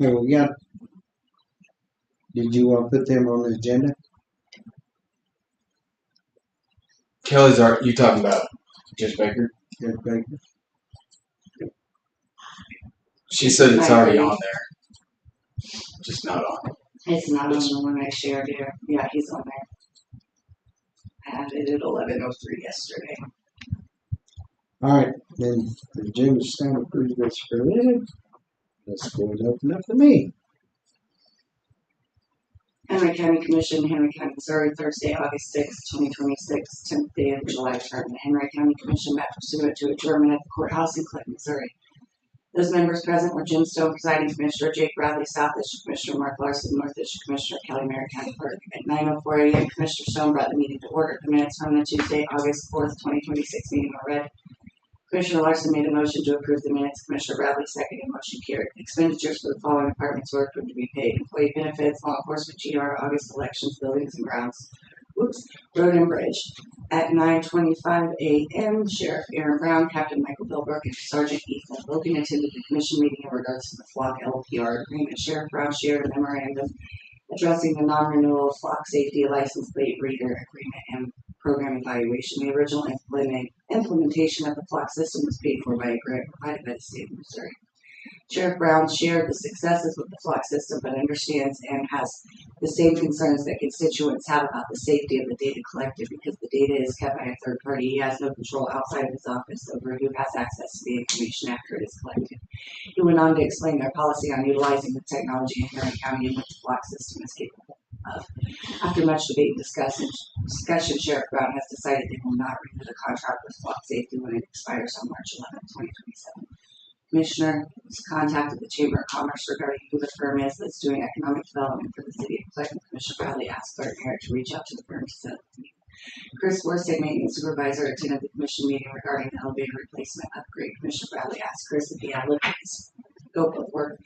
And we got, did you want to put them on the agenda? Kelly's art. You talking about Judge Baker? Judge Baker? She said it's already on there, just not on. It's not on the one I shared here. Yeah, he's on there. I added it 11:03 yesterday. All right, then the agenda stand approved as presented. Let's go and open up the meeting. Henry County Commission, Henry County, Missouri, Thursday, August 6, 2026, 10th day of July term. The Henry County Commission met pursuant to adjournment at the courthouse in Clinton, Missouri. Those members present were Jim Stone, presiding commissioner, Jake Bradley, South District Commissioner, Mark Larson, North District Commissioner, Kelly Mary County Clerk. At 9:04 a.m., Commissioner Stone brought the meeting to order. The minutes from the Tuesday, August 4th, 2026 meeting are read. Commissioner Larson made a motion to approve the minutes. Commissioner Bradley seconded. Motion carried. Expenditures for the following departments were approved to be paid: employee benefits, law enforcement, GR, August elections, buildings and grounds, road and bridge. At 9:25 a.m., Sheriff Aaron Brown, Captain Michael Bilbrook, and Sergeant Ethan Logan attended the commission meeting in regards to the Flock LPR agreement. Sheriff Brown shared a memorandum addressing the non-renewal of Flock safety license plate reader agreement and program evaluation. The original implementation of the Flock system was paid for by a grant provided by the state of Missouri. Sheriff Brown shared the successes with the Flock system, but understands and has the same concerns that constituents have about the safety of the data collected because the data is kept by a third party. He has no control outside of his office over who has access to the information after it is collected. He went on to explain their policy on utilizing the technology in Henry County in which the Flock system is capable of. After much debate and discussion, Sheriff Brown has decided they will not renew the contract with Flock Safety when it expires on March 11, 2027. Commissioner contacted the Chamber of Commerce regarding who the firm is that's doing economic development for the city of Clinton. Commissioner Bradley asked Clerk Merritt to reach out to the firm to set up the meeting. Chris Worsig, maintenance supervisor, attended the commission meeting regarding the elevator replacement upgrade. Commissioner Bradley asked Chris if he had looked at the scope of work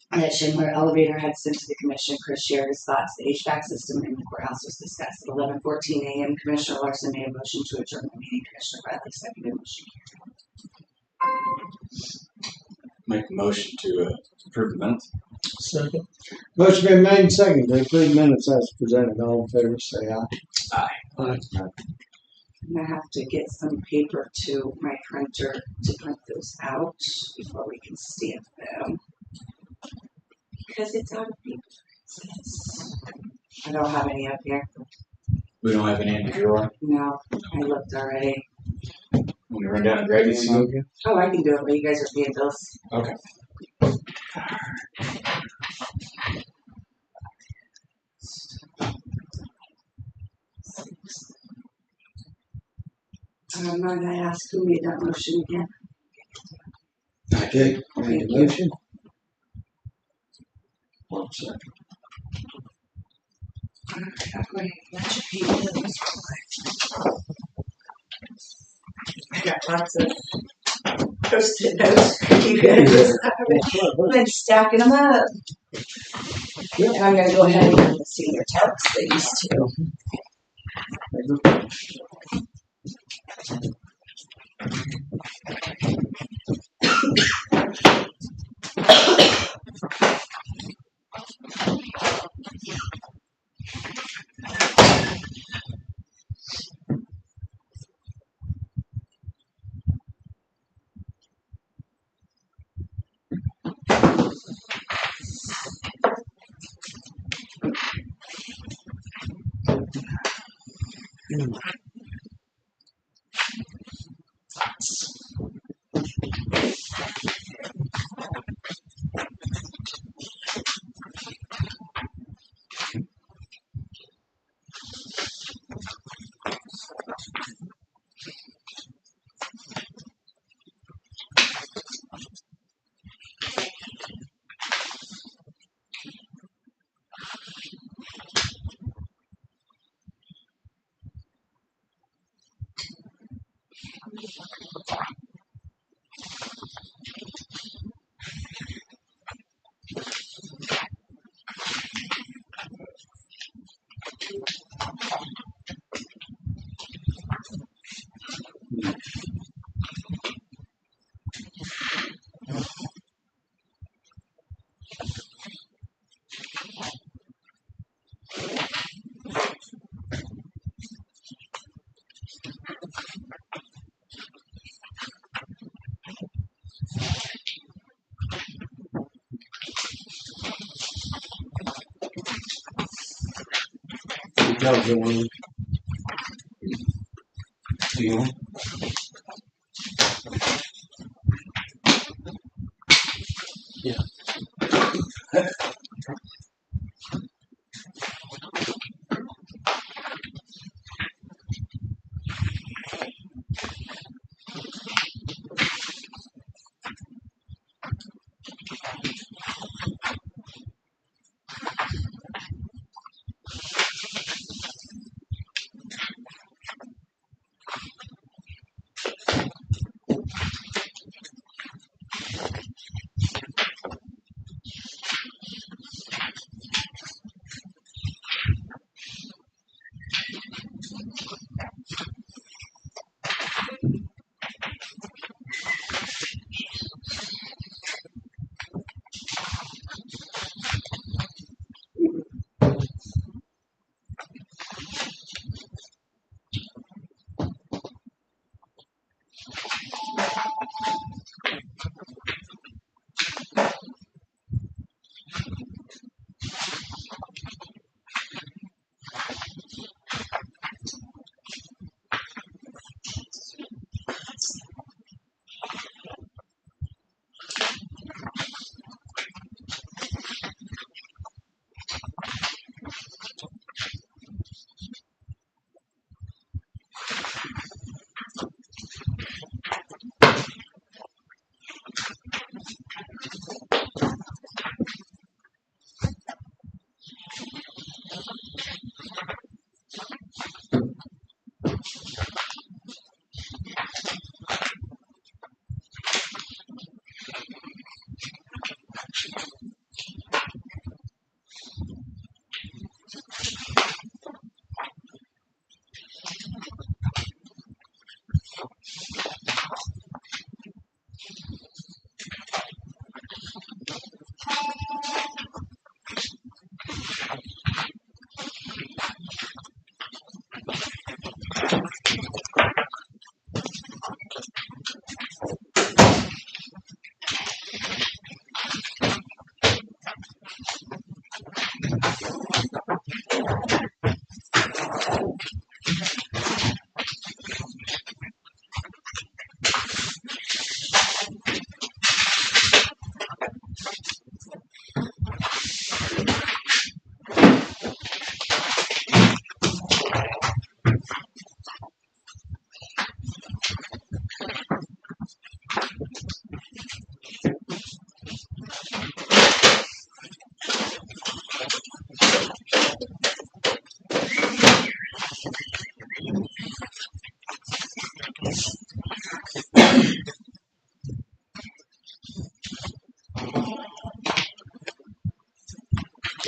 that Schindler Elevator had sent to the commission. Chris shared his thoughts. The HVAC system in the courthouse was discussed. At 11:14 a.m., Commissioner Larson made a motion to adjourn the meeting. Commissioner Bradley seconded the motion. Make a motion to approve the minutes. Second. Motion been made and seconded to approve minutes as presented. All in favor, say aye. Aye. Aye. I'm gonna have to get some paper to my printer to print those out before we can stamp them. Because it's out of paper. I don't have any up here. We don't have any in the drawer. No, I looked already. When we run down and grab you some. Oh, I can do it while you guys are paying bills. Okay. I'm not gonna ask who made that motion again. Jake made the motion. One second. I'm going to let you pay bills. I got lots of post-it notes for you guys. I've been stacking them up. And I'm gonna go ahead and give the senior tax things too. How's it going? Do you?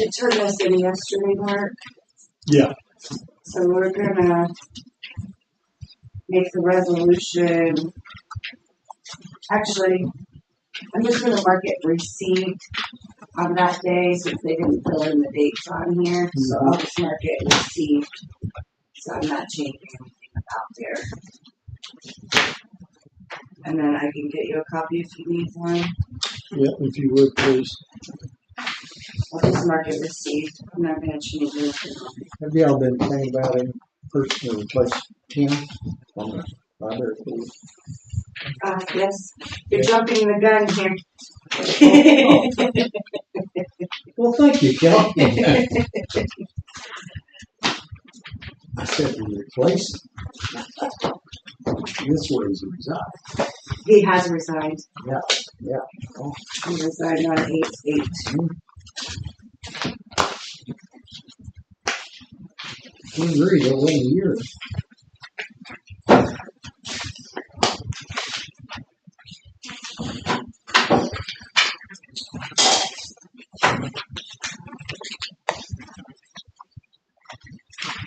It turned us in yesterday, Mark. Yeah. So we're gonna make the resolution. Actually, I'm just gonna mark it received on that day since they didn't fill in the dates on here. So I'll just mark it received. So I'm not changing anything about there. And then I can get you a copy if you need one. Yeah, if you would, please. I'll just mark it received. I'm not gonna change anything. Have y'all been thinking about any person to replace Tim on the library? Yes, you're jumping the gun here. Well, thank you, Kel. I said to replace him. This way he's resigned. He has resigned. Yeah. Oh. He resigned on 8/8. We agreed it'll wait a year.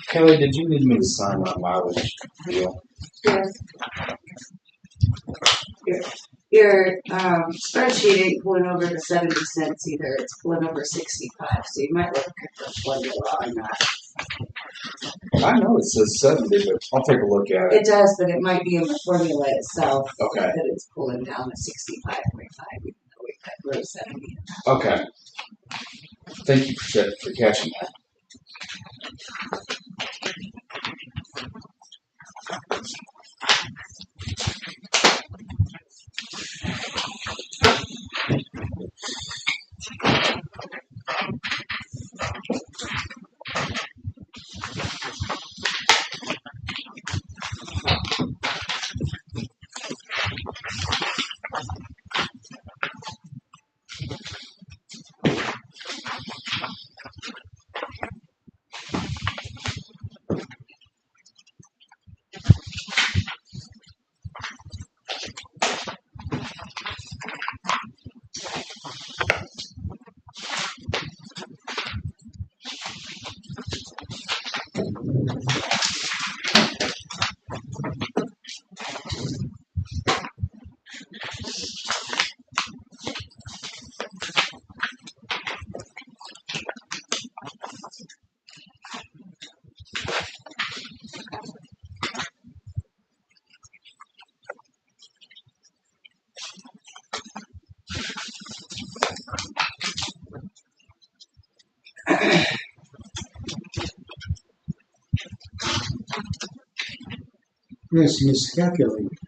Kelly, did you need me to sign my mileage deal? Yes. Your spreadsheet ain't pulling over to 70 cents either. It's pulling over 65. So you might look at the formula on that. I know it says 70, but I'll take a look at it. It does, but it might be in the formula itself Okay. that it's pulling down to 65.5, even though we cut row 70. Okay. Thank you for catching that. Yes, miscalculated.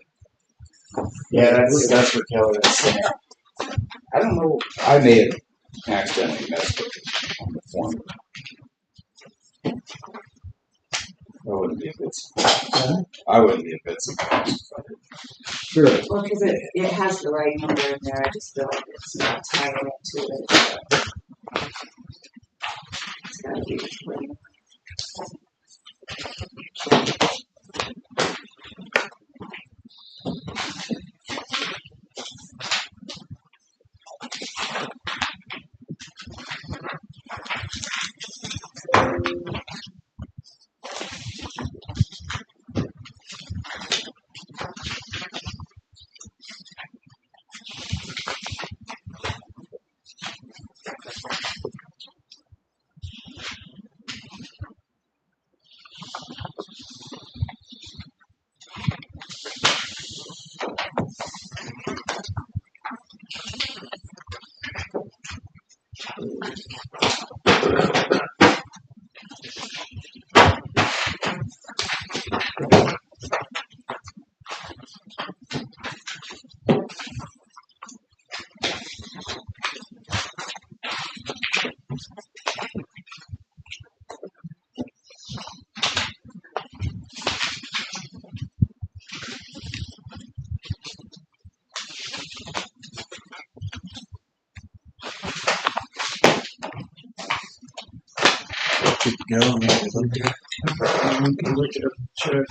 Yeah, that's what Kelly was saying. I don't know. I may have accidentally messed with it on the form. I wouldn't be a bit surprised. I wouldn't be a bit surprised. Sure. Well, because it has the right number in there, I just feel like it's not tying it to it. It's gotta be clean. Good to go. We can look it up, check.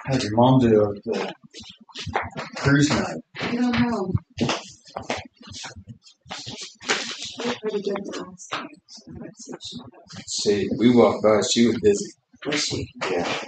How'd your mom do at the cruise night? I don't know. She did pretty good the last time, so let's see if she knows. See, we walked by. She was busy. Was she? Yeah.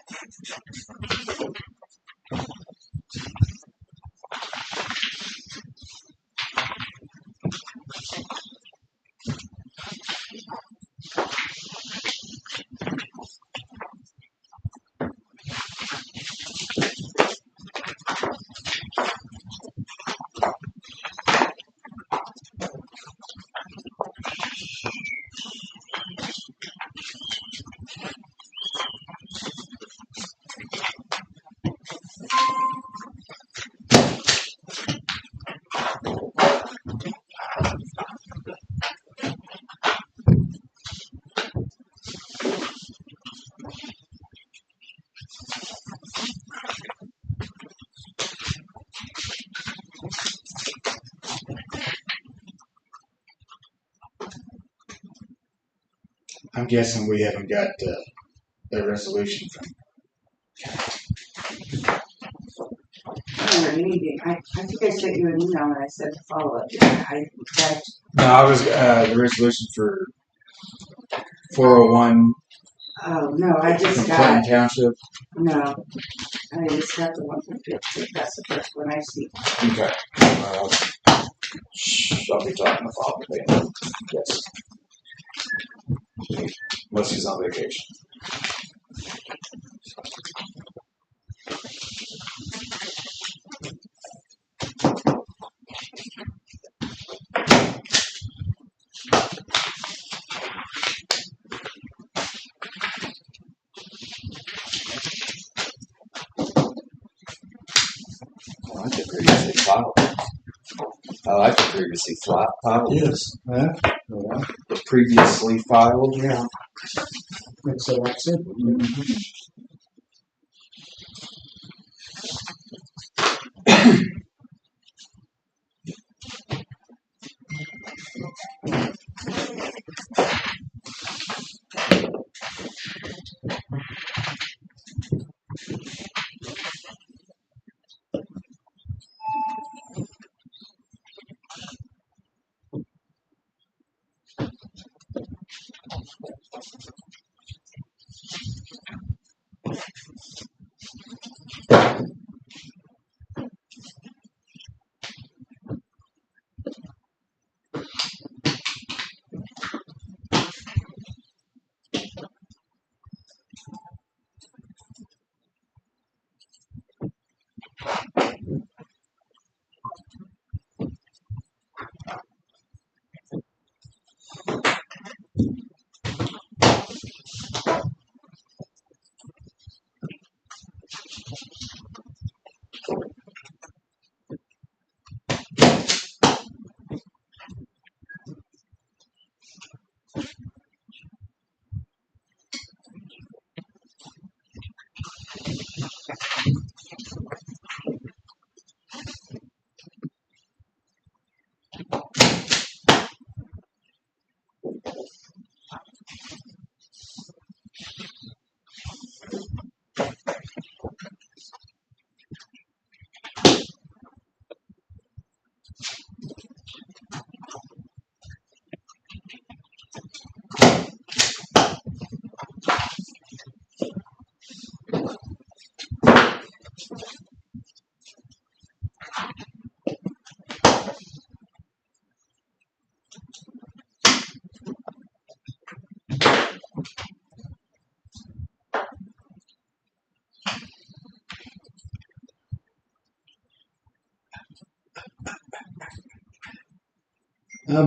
I'm guessing we haven't got the resolution from. I don't know anything. I think I sent you an email and I said to follow up. That No, I was the resolution for 401 oh no, I from just got Clinton Township. no. I just got the one from 50. That's the first one I see. Okay. I'll be talking to Father later. Yes. Unless he's on vacation. I like the previously filed. I like the previously filed. Yes. Yeah. The previously filed. Yeah. It's so simple.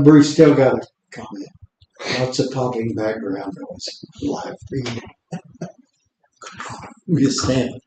Bruce still got a comment. Lots of talking background noise. Live feed. Just stand.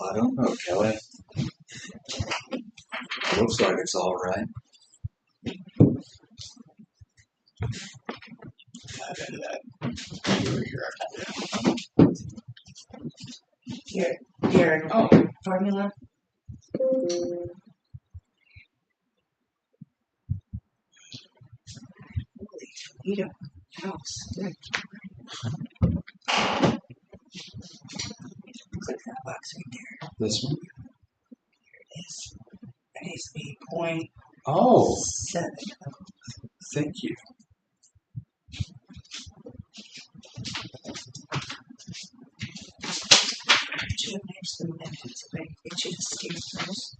I don't know, Kelly. Looks like it's all right. Dive into that. Your formula. You don't house. Click that box right there. This one? Yes. That needs to be 0.7. Oh, thank you. Should have matched the methods, but it should have steered first.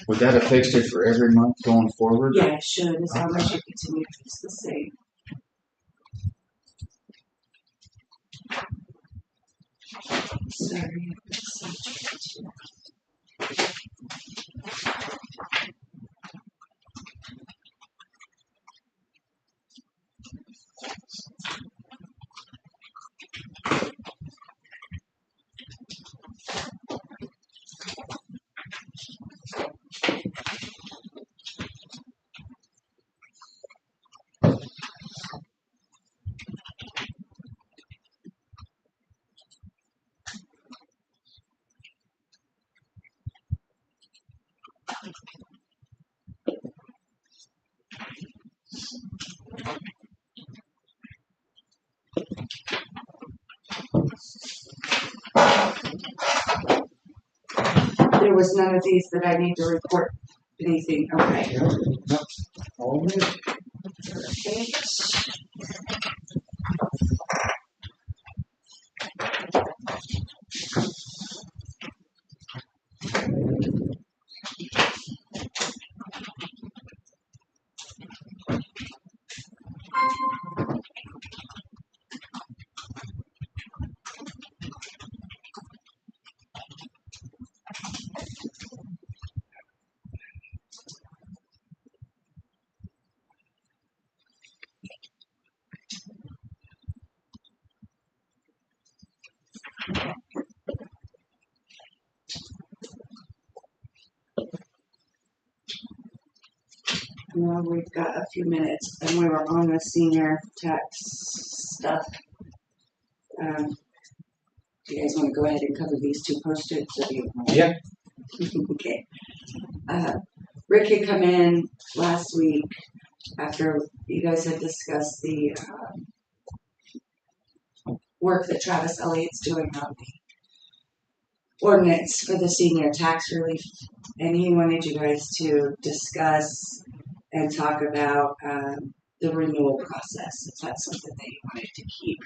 Would that have fixed it for every month going forward? Yeah, it should, as long as you continue to use the same. Sorry, there was none of these that I need to report anything. Okay. Yep. All good. Perfect. Well, we've got a few minutes, and we were on the senior tax stuff. Do you guys want to go ahead and cover these two post-its? Yeah. Okay. Rick had come in last week after you guys had discussed the work that Travis Elliott's doing on the ordinance for the senior tax relief, and he wanted you guys to discuss and talk about the renewal process, if that's something that you wanted to keep.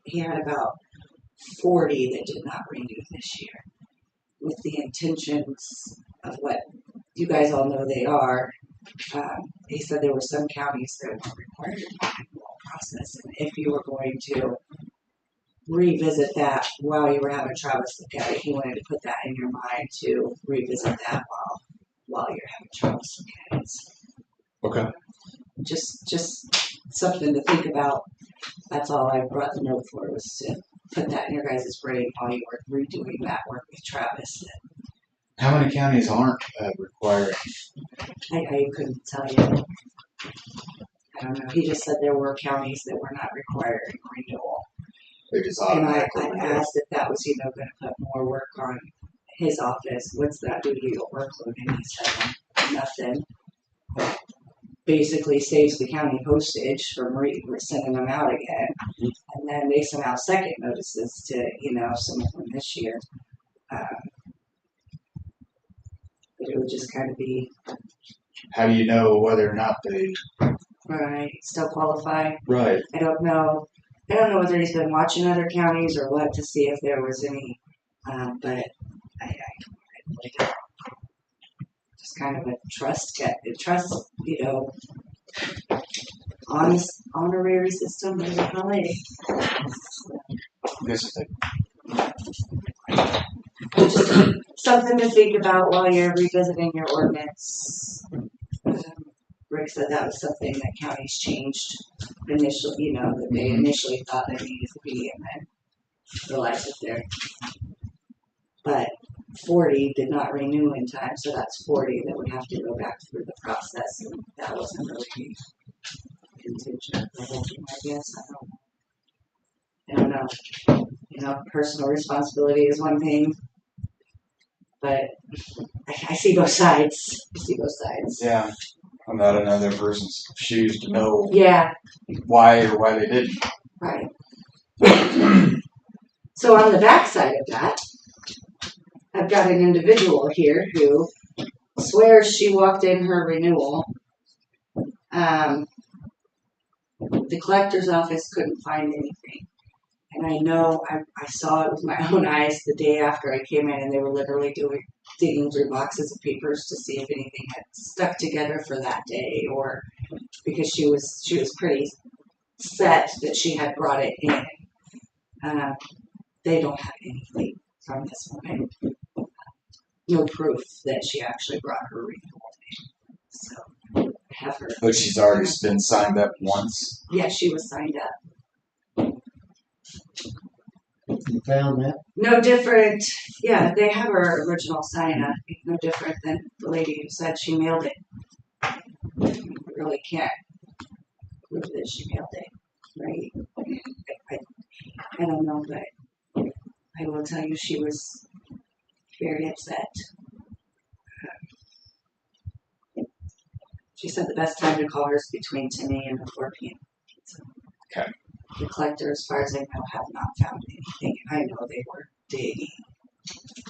He had about 40 that did not renew this year, with the intentions of what you guys all know they are. He said there were some counties that were required to do the renewal process, and if you were going to revisit that while you were having Travis look at it, he wanted to put that in your mind to revisit that while you're having Travis look at it. Okay. Just something to think about. That's all I brought the note for, was to put that in your guys' brain while you were redoing that work with Travis. How many counties aren't requiring? I couldn't tell you. I don't know. He just said there were counties that were not requiring renewal. They just And I automatically renew. asked if that was, going to put more work on his office. What's that do to your workload? And he said nothing. Basically saves the county postage from sending them out again. And then they sent out second notices to, some of them this year. But it would just kind of be, How do you know whether or not they? right, still qualify. Right. I don't know whether he's been watching other counties or what to see if there was any, but I really don't. Just kind of a trust, honest, honorary system, as I call it. This is Just something to think about while you're revisiting your ordinance. Rick said that was something that counties changed initially, that they initially thought there needed to be, and then realized that they're. But 40 did not renew in time, so that's 40 that would have to go back through the process, and that wasn't really contingent of the whole thing, I guess. I don't know. Personal responsibility is one thing, but I see both sides. Yeah. I'm not in another person's shoes to know Yeah, why they didn't. right. So on the back side of that, I've got an individual here who swears she walked in her renewal. The collector's office couldn't find anything. And I know I saw it with my own eyes the day after I came in, and they were literally digging through boxes of papers to see if anything had stuck together for that day, or because she was pretty set that she had brought it in. They don't have anything from this one. No proof that she actually brought her renewal in. So I have her. But she's already been signed up once. Yeah, she was signed up. You found that? No different. Yeah, they have her original sign up. No different than the lady who said she mailed it. You really can't prove that she mailed it, right? I don't know, but I will tell you she was very upset. She said the best time to call her is between 10 a.m. and 4 p.m. So Okay. the collector, as far as I know, have not found anything. I know they were digging.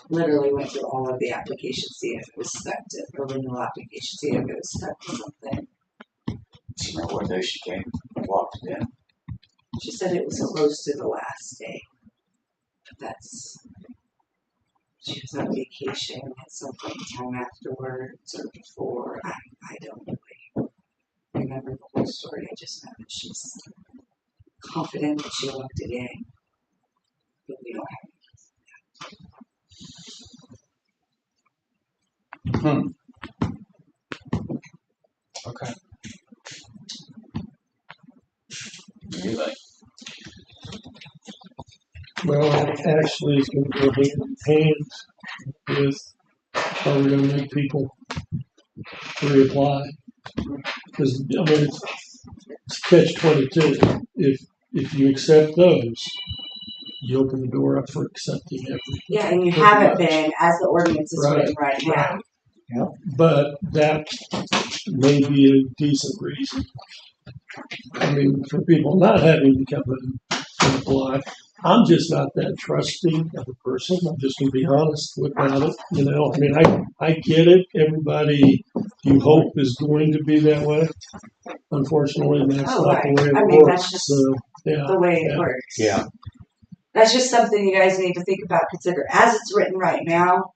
Literally went through all of the applications, see if it was stuck to a renewal application, see if it was stuck to something. Do you know what day she came and walked it in? She said it was close to the last day. But she was on vacation at some point in time afterwards or before. I don't really remember the whole story. I just know that she's confident that she walked it in. But we don't have Okay. You like? Well, it actually is going to go hand in hand with how we're going to make people reapply. Because, I mean, it's catch-22. If you accept those, you open the door up for accepting everything. Yeah, and you Pretty haven't much. been, as the ordinance is Right, written right now. Yep. But that may be a decent reason. I mean, for people not having to come in and apply. I'm just not that trusting of a person. I'm just gonna be honest about it. You know, I mean, I get it. Everybody you hope is going to be that way. Unfortunately, that's Oh, not right. the way I it mean, works. that's just So, yeah. the way it yeah. works. Yeah. That's just something you guys need to think about, consider. As it's written right now,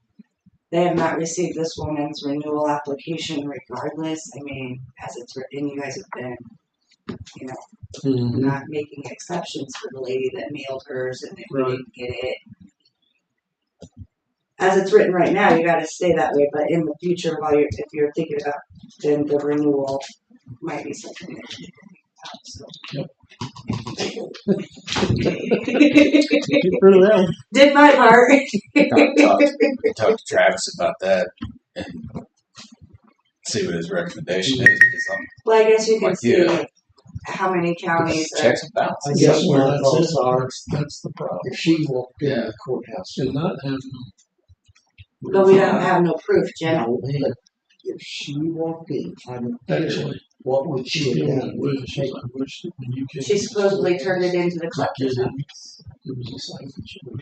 they have not received this woman's renewal application regardless. I mean, as it's written, you guys have been, you know, Mhm. not making exceptions for the lady that mailed hers and if we Right. didn't get it. As it's written right now, you gotta stay that way, but in the future, if you're thinking about then the renewal might be something that you can think about, so. Get rid of that one. Did my part. Talk to Travis about that and see what his recommendation is. Because I'm Well, I guess you can Like, see yeah. how many counties are. checks and I balances. guess That's where what the that's thoughts it. are, That's the problem. if she walked in Yeah. the courthouse. And not having. But we don't have no proof, Jim. No, but if she walked in, I don't care, Actually, what would she you have know, done? I wish that when you came. She supposedly turned it into the collector's It office. was a signature.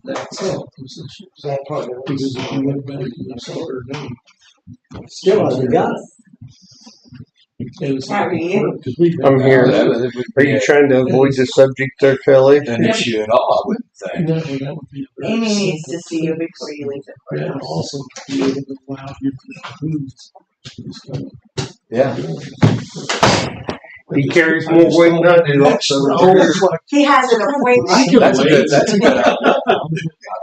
That's all. That part of it. Because if you went back and you saw her name. Still hasn't got it. And it's How are you? because we've I'm been- here. That would Are you trying to avoid the subject there, Kelly? an issue at all, I wouldn't think. No, that would be a very Amy needs to simple see you thing. before you leave the Yeah, courthouse. also be able to allow you to foods. Yeah. He carries more weight than I do. Also, He has an appointment. That's a good. That's a good idea.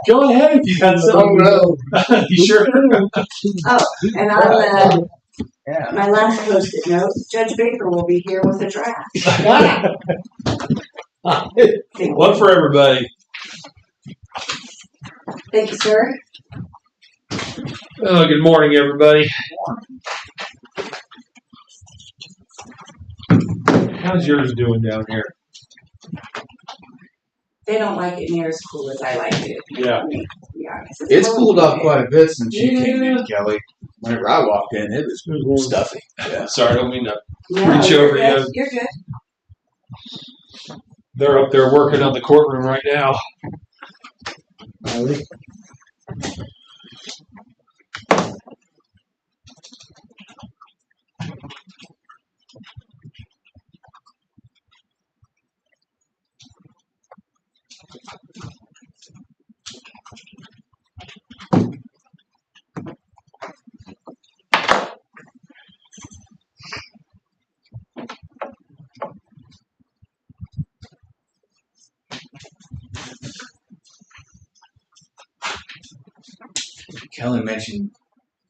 Go ahead if you got oh no. You sure? Oh, and on Yeah. my last post-it note, Judge Baker will be here with a draft. One for everybody. Thank you, sir. Oh, good morning, everybody. How's yours doing down here? They don't like it near as cool as I like it. Yeah. To be honest. It's cooled off quite a bit since you came Yeah. in, Kelly. Whenever I walked in, it was stuffy. Yeah. Sorry, I don't mean to. No, Reach you're over good. you. You're good. They're up there working on the courtroom right now. Really? Kelly mentioned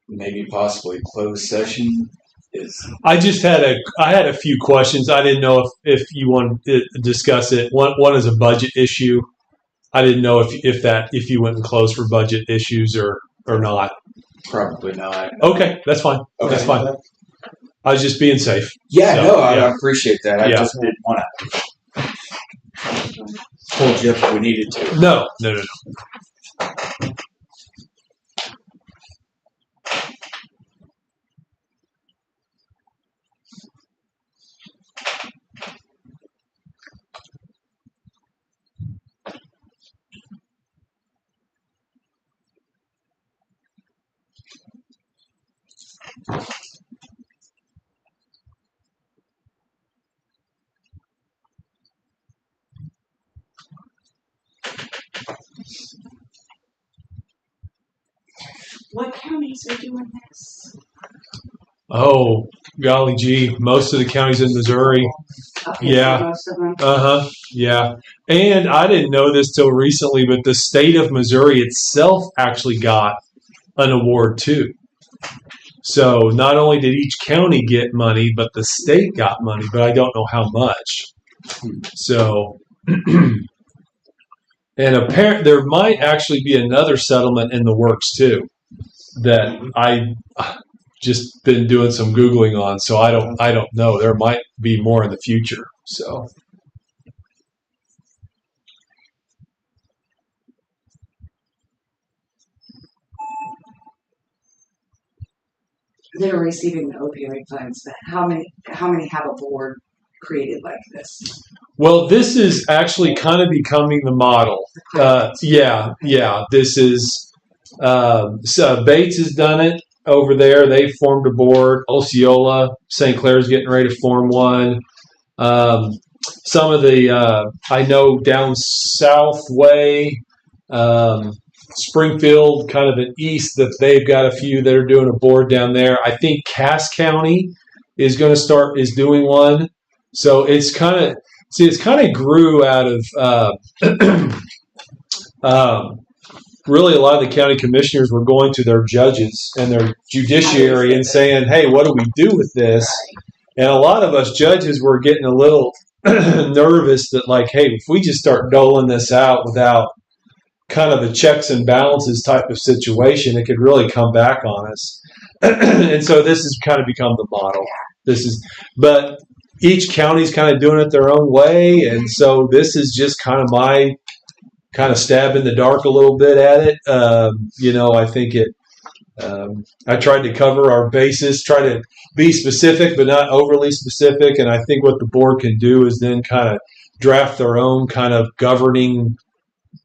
maybe possibly closed session is. I just had a few questions. I didn't know if you wanted to discuss it. One is a budget issue. I didn't know if you went and closed for budget issues or not. Probably not. Okay, that's fine. Okay. That's fine. I was just being safe. Yeah, So, no, I yeah. appreciate that. I Yeah. just didn't want to hold you up if we needed to. No. What counties are doing this? Oh, golly gee, most of the counties in Missouri. Okay, Yeah. so most of them. Yeah. And I didn't know this till recently, but the state of Missouri itself actually got an award too. So not only did each county get money, but the state got money, but I don't know how much. So, and apparently there might actually be another settlement in the works too that I just been doing some Googling on. So I don't know. There might be more in the future. So. that are receiving the opioid funds, but how many have a board created like this? Well, this is actually kind of becoming the model. Yeah. This is so Bates has done it over there. They formed a board. Osceola, St. Clair's getting ready to form one. Some of the I know down south way, Springfield, kind of the east, that they've got a few that are doing a board down there. I think Cass County is doing one. So it's kind of grew out of really a lot of the county commissioners were going to their judges and their judiciary and saying, hey, what do we do with this? And a lot of us judges were getting a little nervous that, like, hey, if we just start doling this out without kind of the checks and balances type of situation, it could really come back on us. And so this has kind of become the model. But each county's kind of doing it their own way. And so this is just kind of my kind of stab in the dark a little bit at it. I think I tried to cover our bases, try to be specific, but not overly specific. And I think what the board can do is then kind of draft their own kind of governing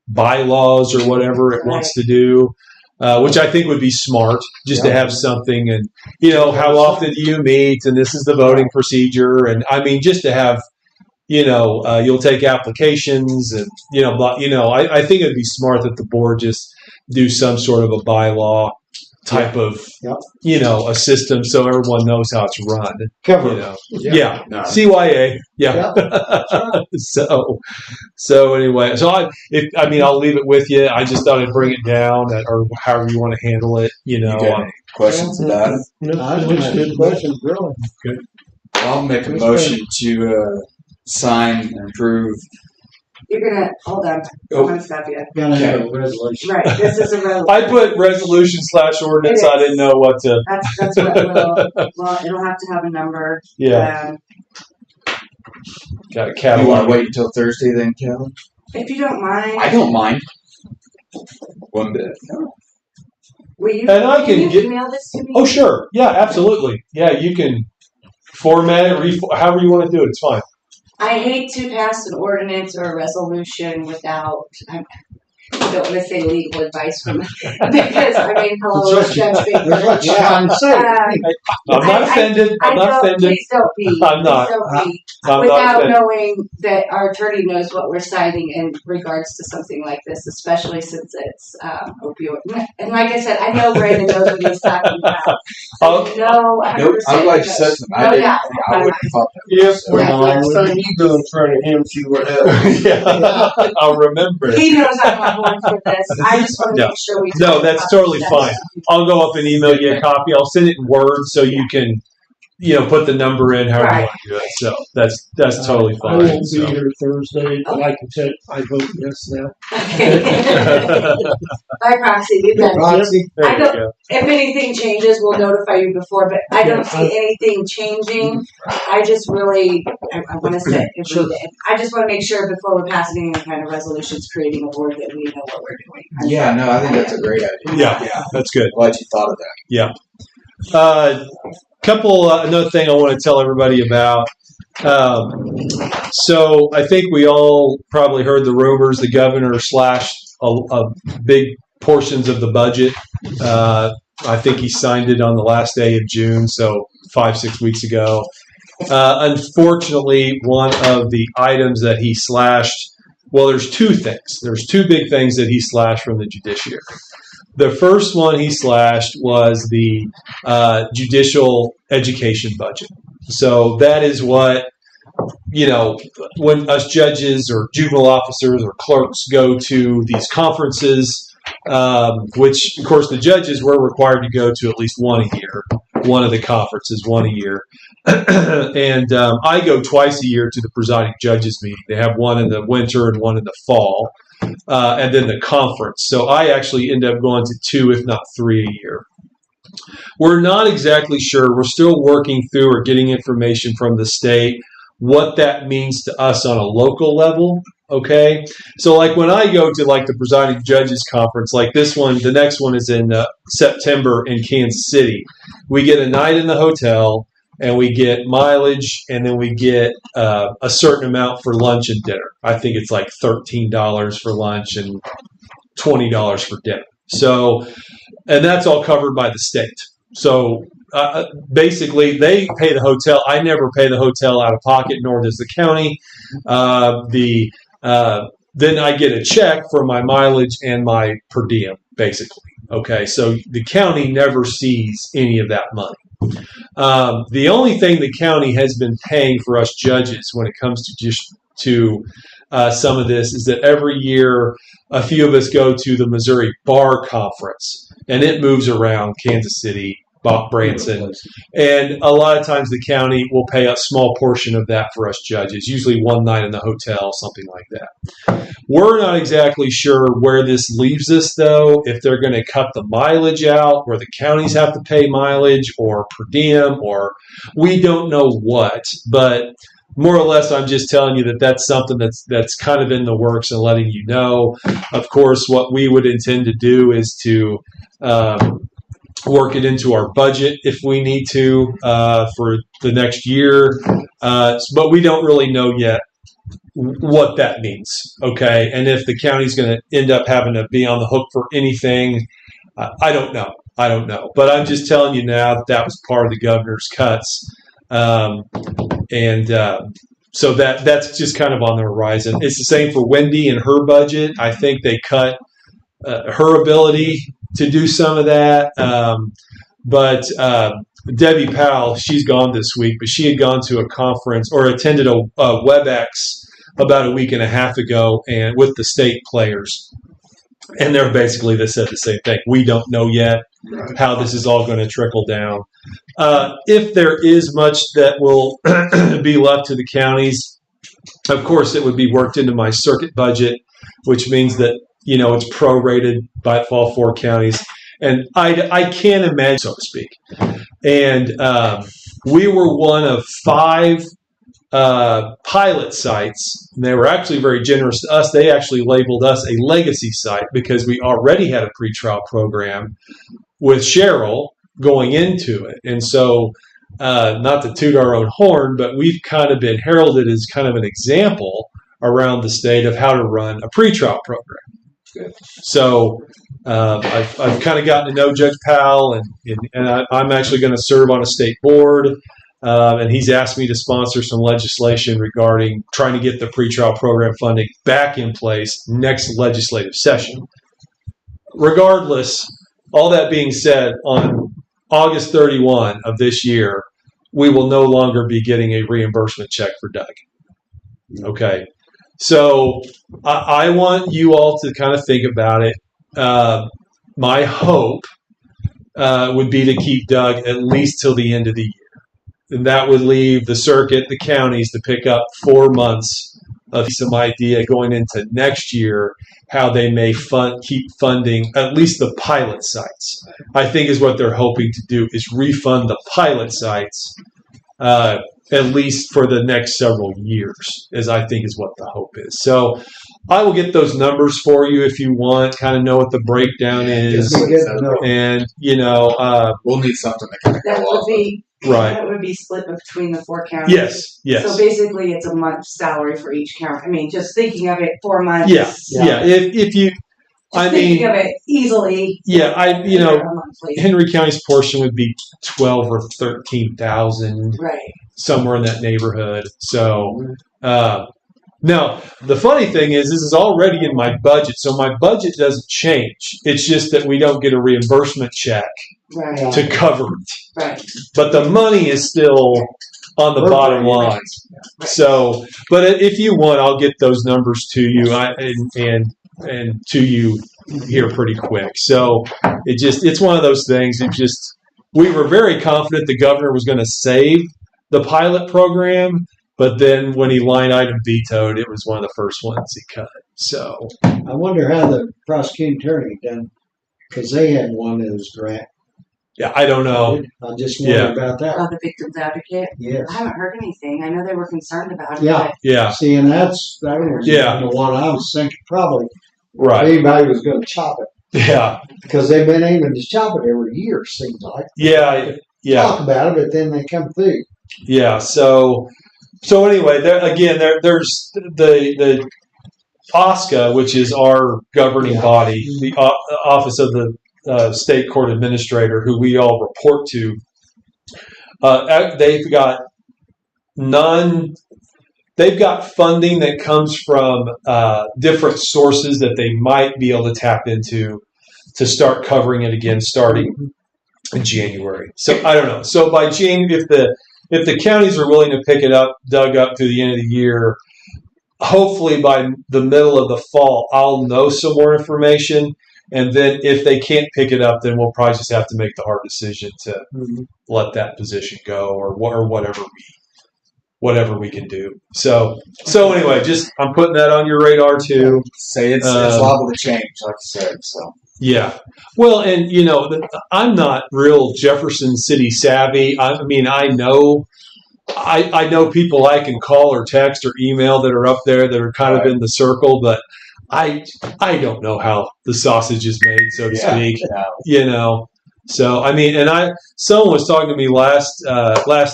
bylaws or whatever it wants to do, which I think would be smart just to have something. And, how often do you meet? And this is the voting procedure. And I mean, just to have, you'll take applications and, I think it'd be smart that the board just do some sort of a bylaw type of, a system so everyone knows how it's run. Cover. Yeah. No. CYA. Yeah. So anyway, I'll leave it with you. I just thought I'd bring it down or however you want to handle it, You got any questions about it? No, I it don't looks have good. any questions, really. I'll make a motion to sign and approve. You're gonna hold on. I'm gonna stop you. Gotta have a resolution. Right, this is a resolution. I put resolution/ordinance. I didn't know what to. That's what well, it'll have to have a number. Yeah. Got a You want catalog. to wait until Thursday then, Kelly? If you don't mind, I don't mind. One bit. will you, And I can you get- email this to me? Oh, sure. Yeah, absolutely. Yeah, you can format it, however you want to do it. It's fine. I hate to pass an ordinance or a resolution without, I don't want to say legal advice from, because, hello, That's Judge Baker. That's what you're trying to say. I'm not offended. I'm not offended. Please don't be. I'm not. Please don't be. I'm not Without offended. knowing that our attorney knows what we're citing in regards to something like this, especially since it's opioid. And like I said, I know Brandon knows what he's talking about. Oh, No, 100%. Nope, I'm glad you said something. I didn't. Yeah. I wouldn't have thought that. Yep. Well, Next time you go in front of him, see what happens. Yeah, I'll remember it. He knows I'm on board for this. I just want to make sure we. No, talk that's about totally this. fine. I'll go up and email you a copy. I'll send it in Word so you can, put the number in however you want to do it. So that's totally I fine. won't be So. here Thursday, but I can tell, I vote yes now. By proxy, we've done. Roxy, There I you don't- go. If anything changes, we'll notify you before, but I don't Yeah, see anything changing. I just really, I want to say, I just want to make sure before we're passing any kind of resolutions, creating a board that we know what we're doing. Yeah, no, I think that's a great idea. Yeah, that's good. Glad you thought of that. Another thing I want to tell everybody about. So I think we all probably heard the rumors the governor slashed a big portions of the budget. I think he signed it on the last day of June, so 5-6 weeks ago. Unfortunately, one of the items that he slashed, well, there's two things. There's two big things that he slashed from the judiciary. The first one he slashed was the judicial education budget. So that is what, when us judges or juvenile officers or clerks go to these conferences, which, of course, the judges were required to go to at least one a year, one of the conferences, one a year. And I go twice a year to the presiding judges meeting. They have one in the winter and one in the fall. And then the conference. So I actually end up going to 2, if not 3 a year. We're not exactly sure. We're still working through or getting information from the state what that means to us on a local level. Okay, so like when I go to like the presiding judges conference, like this one, the next one is in September in Kansas City. We get a night in the hotel, and we get mileage, and then we get a certain amount for lunch and dinner. I think it's like $13 for lunch and $20 for dinner. So, and that's all covered by the state. So basically, they pay the hotel. I never pay the hotel out of pocket, nor does the county. Then I get a check for my mileage and my per diem, basically. Okay, so the county never sees any of that money. The only thing the county has been paying for us judges when it comes to just to some of this is that every year a few of us go to the Missouri Bar Conference, and it moves around Kansas City, Branson, and a lot of times the county will pay a small portion of that for us judges, usually one night in the hotel, something like that. We're not exactly sure where this leaves us, though, if they're going to cut the mileage out, where the counties have to pay mileage or per diem, or we don't know what, but more or less, I'm just telling you that that's something that's kind of in the works and letting you know. Of course, what we would intend to do is to work it into our budget if we need to for the next year. But we don't really know yet what that means, okay? And if the county's going to end up having to be on the hook for anything, I don't know. But I'm just telling you now that was part of the governor's cuts. So that's just kind of on the horizon. It's the same for Wendy and her budget. I think they cut her ability to do some of that. But Debbie Powell, she's gone this week, but she had gone to a conference or attended a WebEx about a week and a half ago, and with the state players. And they said the same thing. We don't know yet how this is all going to trickle down. If there is much that will be left to the counties, of course, it would be worked into my circuit budget, which means that, it's prorated by all 4 counties. And I can't imagine, so to speak. And we were one of 5 pilot sites. And they were actually very generous to us. They actually labeled us a legacy site because we already had a pretrial program with Cheryl going into it. And so, not to toot our own horn, but we've kind of been heralded as kind of an example around the state of how to run a pretrial program. Good. So I've kind of gotten to know Judge Powell, and I'm actually going to serve on a state board. And he's asked me to sponsor some legislation regarding trying to get the pretrial program funding back in place next legislative session. Regardless, all that being said, on August 31 of this year, we will no longer be getting a reimbursement check for Doug. Okay. So I want you all to kind of think about it. My hope would be to keep Doug at least till the end of the year. And that would leave the circuit, the counties, to pick up 4 months of some idea going into next year how they may keep funding at least the pilot sites. I think is what they're hoping to do is refund the pilot sites at least for the next several years, as I think is what the hope is. So I will get those numbers for you if you want, kind of know what the breakdown is. And, we'll need something to kind of That go would off. be right. That would be split between the 4 counties. Yes. So basically, it's a month's salary for each county. I mean, just thinking of it, 4 months. Yeah. If you, Thinking of it easily. Yeah, monthly. Henry County's portion would be 12 or 13,000, Right. somewhere in that neighborhood. So, now the funny thing is, this is already in my budget, so my budget doesn't change. It's just that we don't get a reimbursement check Right. to cover it, Right. but the money is still on the bottom line. So, but if you want, I'll get those numbers to you, and to you here pretty quick. So it's one of those things. We were very confident the governor was going to save the pilot program, but then when he line item vetoed, it was one of the first ones he cut. So I wonder how the prosecuting attorney done, because they had one that was grant Yeah, I don't know. I just wondered Yeah. about that. Oh, the victim's advocate. Yes. I haven't heard anything. I know they were concerned about it. Yeah. Yeah, See, and that was Yeah. the one I was thinking probably right. anybody was going to chop it Yeah, because they've been aiming to chop it every year. Seems like. yeah, yeah. Talk about it, but then they come through. Yeah. So anyway, there's the OSCA, which is our governing Yeah. body, the Office of the State Court Administrator, who we all report to. They've got They've got funding that comes from different sources that they might be able to tap into to start covering it again, starting in January. So I don't know. So by January, if the counties are willing to pick it up, dug up through the end of the year, hopefully by the middle of the fall, I'll know some more information. And then if they can't pick it up, then we'll probably just have to make the hard decision to let that position go or whatever we can do. So anyway, just I'm putting that on your radar too. Say it's liable to change, like I said. So Yeah. Well, and I'm not real Jefferson City savvy. I mean, I know people I can call or text or email that are up there that are kind of in the circle, but I don't know how the sausage is made, so to speak. So I mean, and someone was talking to me last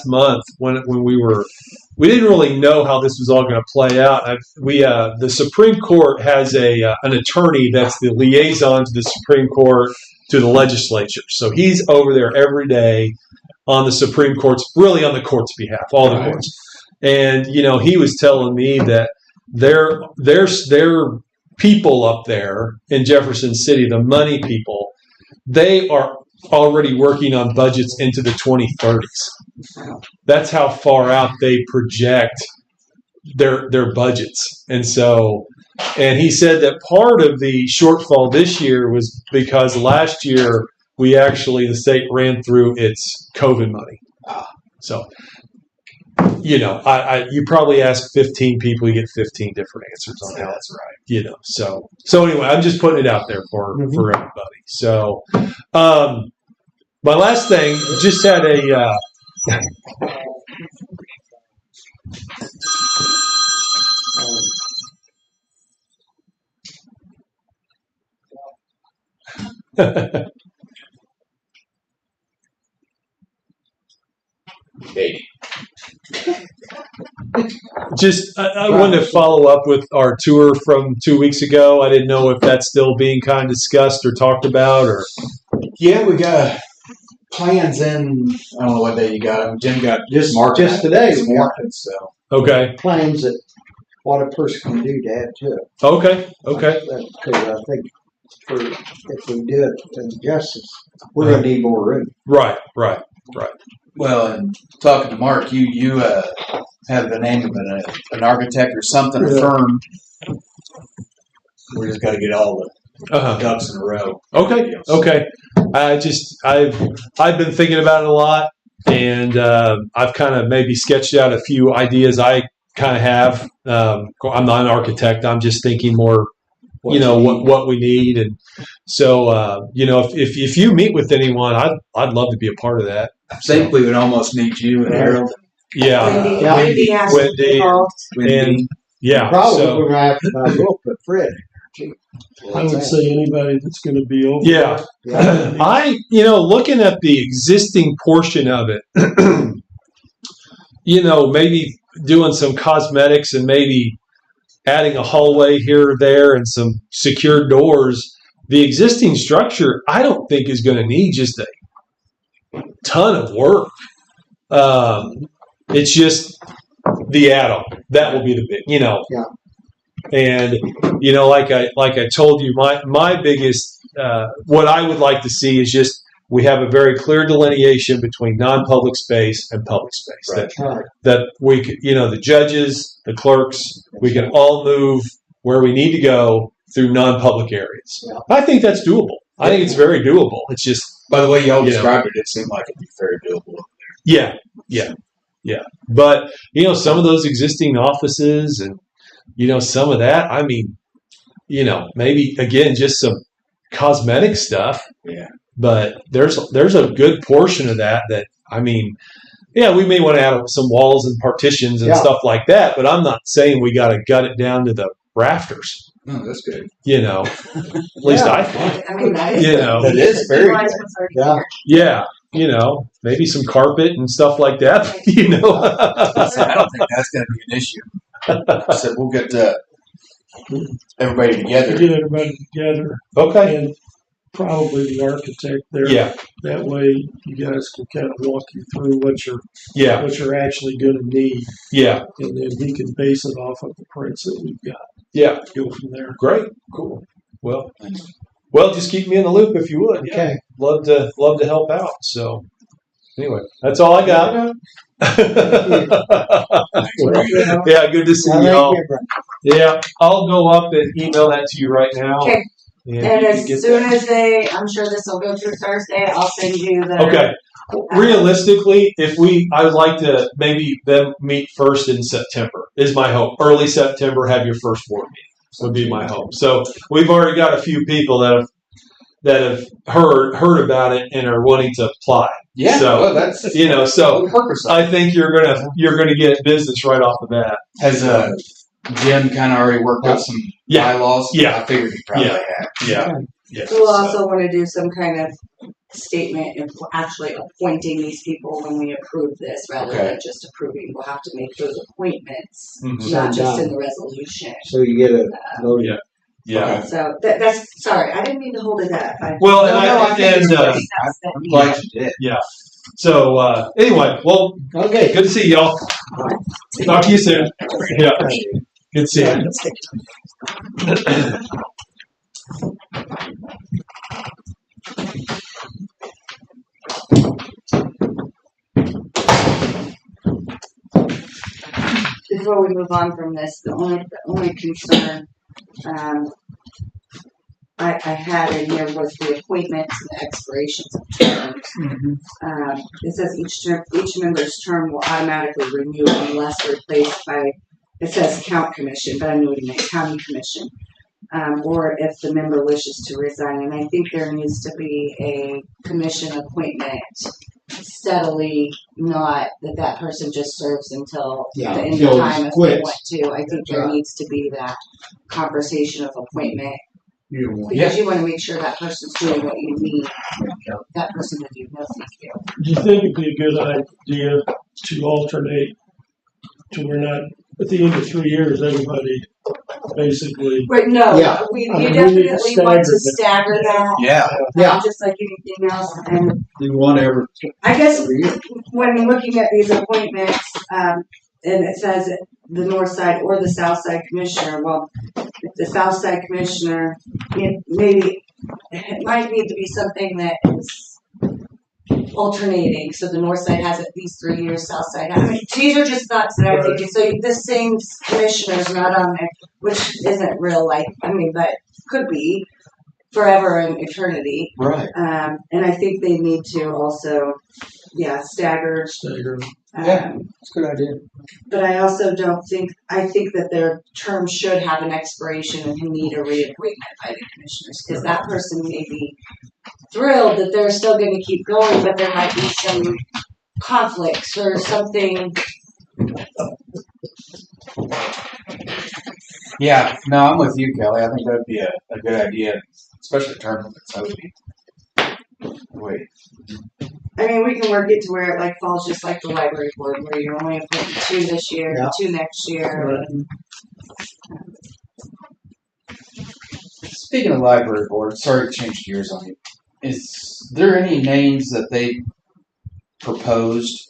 month when we didn't really know how this was all going to play out. The Supreme Court has an attorney that's the liaison to the Supreme Court to the legislature. So he's over there every day on the Supreme Court's, really on the court's behalf, all the courts. And he was telling me that their people up there in Jefferson City, the money people, they are already working on budgets into the 2030s. That's how far out they project their budgets. And he said that part of the shortfall this year was because last year the state ran through its COVID money. So, you probably ask 15 people, you get 15 different answers on how that's right. So anyway, I'm just putting it out there for everybody. So, my last thing, just had a, I wanted to follow up with our tour from 2 weeks ago. I didn't know if that's still being kind of discussed or talked about, or yeah, we got plans in. I don't know what day you got them. Jim got Just today, we got So okay, plans that what a person can do to add to it. okay. Because I think if we do it in justice, we're going to need more room. Right. well, and talking to Mark, you have the name of an architect or something, a firm. We just got to get all the ducks in a row. Okay. I've been thinking about it a lot, and I've kind of maybe sketched out a few ideas I kind of have. I'm not an architect. I'm just thinking more, what we need, and so if you meet with anyone, I'd love to be a part of that. I think we would almost need you and Harold. Yeah, Wendy has to Wendy. be involved. and yeah. Probably So we're going to have to put Fred. I would say anybody that's going to be over. yeah. Yeah. Looking at the existing portion of it, maybe doing some cosmetics and maybe adding a hallway here or there and some secure doors. The existing structure, I don't think is going to need just a ton of work. It's just the add-on that will be the big, Yeah. And like I told you, my biggest what I would like to see is just we have a very clear delineation between non-public space and public space. Right. That we could, the judges, the clerks, we can all move where we need to go through non-public areas. Yeah. I think that's doable. I think it's very doable. It's just, By the way, y'all described it seemed like it'd be very doable. yeah. But, some of those existing offices and, some of that, I mean, maybe, again, just some cosmetic stuff. Yeah. But there's a good portion of that I mean, yeah, we may want to add some walls and partitions and Yeah. stuff like that, but I'm not saying we got to gut it down to the rafters. No, that's good. You know, at least I think. I mean, that is. You know. That is very good. Yeah. Yeah, you know, maybe some carpet and stuff like that. You know. I don't think that's going to be an issue. I said we'll get everybody together. Get everybody together Okay. and probably the architect there. Yeah. That way you guys can kind of walk you through what you're actually going to need, Yeah. and then he can base it off of the prints that we've got. Yeah. Go from there. Great. Cool. Well, just keep me in the loop if you would. Yeah. Okay. Love to help out. So anyway, that's all I got. Yeah, good to see I y'all. think you're right. Yeah, I'll go up and email that to you right now. Okay. And And you can as get soon that. as I'm sure this will go through Thursday, I'll send you the. Okay. Realistically, I would like to maybe them meet first in September is my hope. Early September, have your first board meeting would be my hope. So we've already got a few people that have heard about it and are wanting to apply. Yeah. So, well, that's so purpose. I think you're gonna get business right off the bat. Has Jim kind of already worked out some Yeah. bylaws? Yeah. I figured he probably Yeah. had. Yeah. Yeah. We'll also want to do some kind of statement of actually appointing these people when we approve this rather Okay. than just approving. We'll have to make those appointments, Mhm. not just Done. in the resolution. So you get a vote. Yeah. Yeah. So that's, sorry, I didn't mean to hold it up. Well, and I think it's great. I'm glad you did. So anyway, well, Okay. good to see y'all. Talk to you soon. Yeah. Good to see you. Before we move on from this, the only concern I had in here was the appointments and the expirations of terms. It says each member's term will automatically renew unless replaced by, it says count commission, but I'm noting it, county commission. Or if the member wishes to resign, and I think there needs to be a commission appointment steadily, not that person just serves until the end of until time he if they quits. want to. I think there Right. needs to be that conversation of appointment You don't want- because you want to make sure that person's doing what you need that person to do. No, thank you. Do you think it'd be a good idea to alternate to where not at the end of 3 years everybody basically? But no, Yeah. you I mean, we need definitely to want to stagger stagger that. Yeah. Yeah. Just like anything else. And You want every I guess year. when looking at these appointments, and it says the north side or the south side commissioner, well, if the south side commissioner, it might need to be something that is alternating, so the north side has at least 3 years, south side. I mean, these are just thoughts that I'm thinking. So the same commissioner's not on there, which isn't real life. I mean, but could be forever and eternity. Right. And I think they need to also, stagger. Stagger. Yeah. That's a good idea. But I also I think that their term should have an expiration and need a reappointment by the commissioners, because that person may be thrilled that they're still going to keep going, but there might be some conflicts or something. Yeah. No, I'm with you, Kelly. I think that'd be a good idea, especially term limits. That would be. Wait. I mean, we can work it to where it like falls just like the library board, where you're only appointing 2 this year, Yeah. 2 next year. Right. Speaking of library board, sorry to change gears on you. Is there any names that they proposed?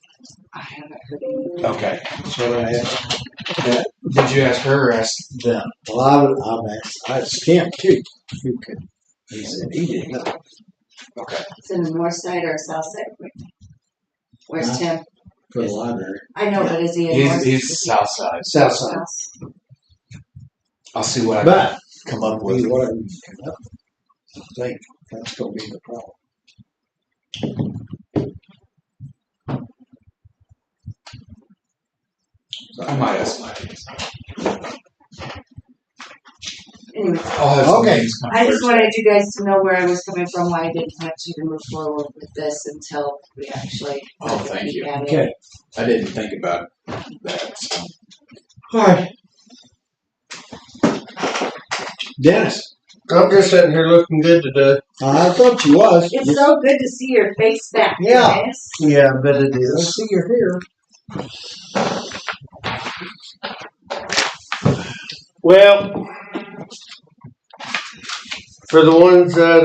I haven't heard any. Okay. So I had, Did you ask her or ask them? well, I asked Tim too. Who could? He said he didn't know. Okay. It's in the north side or south side. Where's Tim? For the library. I know, but is he in north? He's south side. South side. I'll see what I But can come up we with. whatever you come up with. I think that's gonna be the problem. I might ask my ideas. Anyway, I'll have some Okay. things come I just first. wanted you guys to know where I was coming from, why I didn't want you to move forward with this until we actually. Oh, thank you. got it. Okay. I didn't think about that. So. Alright. Dennis, I'm just sitting here looking good today. I thought you was. It's so good to see your face back, Yeah. Dennis. Yeah, I bet it I is. see you're here. Well, for the ones that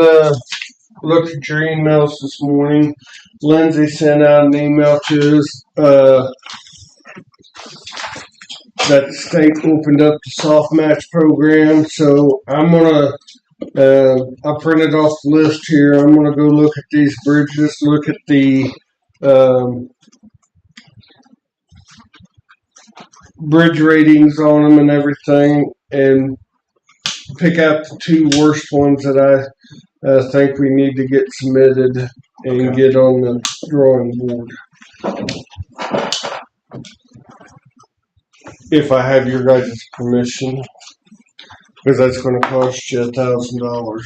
looked at your emails this morning, Lindsay sent out an email to us that the state opened up the soft match program. So I'm gonna, I printed off the list here. I'm gonna go look at these bridges, look at the bridge ratings on them and everything, and pick out the two worst ones that I think we need to get submitted and get on the drawing board. If I have your guys' permission, because that's going to cost you $1,000.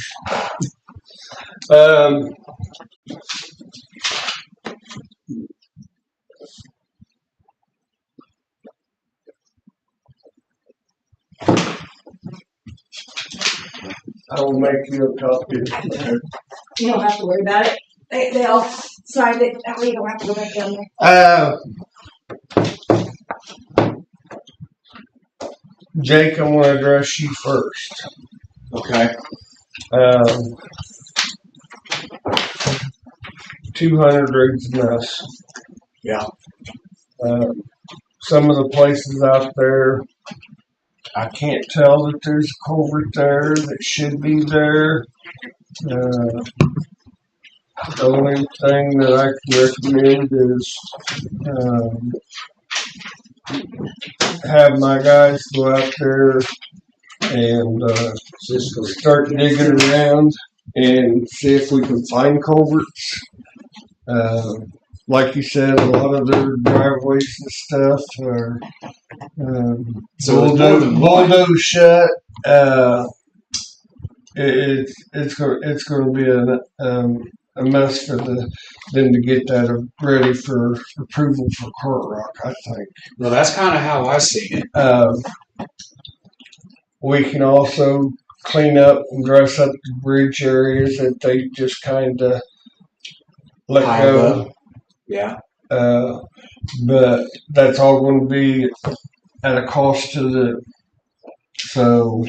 I will make you a copy. You don't have to worry about it. They all signed it, that way you don't have to go back down there. Jake, I want to address you first. Okay. 200 rigs a mess. Yeah. Some of the places out there, I can't tell that there's a culvert there that should be there. The only thing that I can recommend is have my guys go out there and start digging around and see if we can find culverts. Like you said, a lot of their driveways and stuff are So it's more than one. bulldoze shut. It's going to be a mess for them to get that ready for approval for Court Rock, I think. Well, that's kind of how I seen it. We can also clean up and dress up the bridge areas that they just kind of let Piled go. up. Yeah. But that's all going to be at a cost to them. So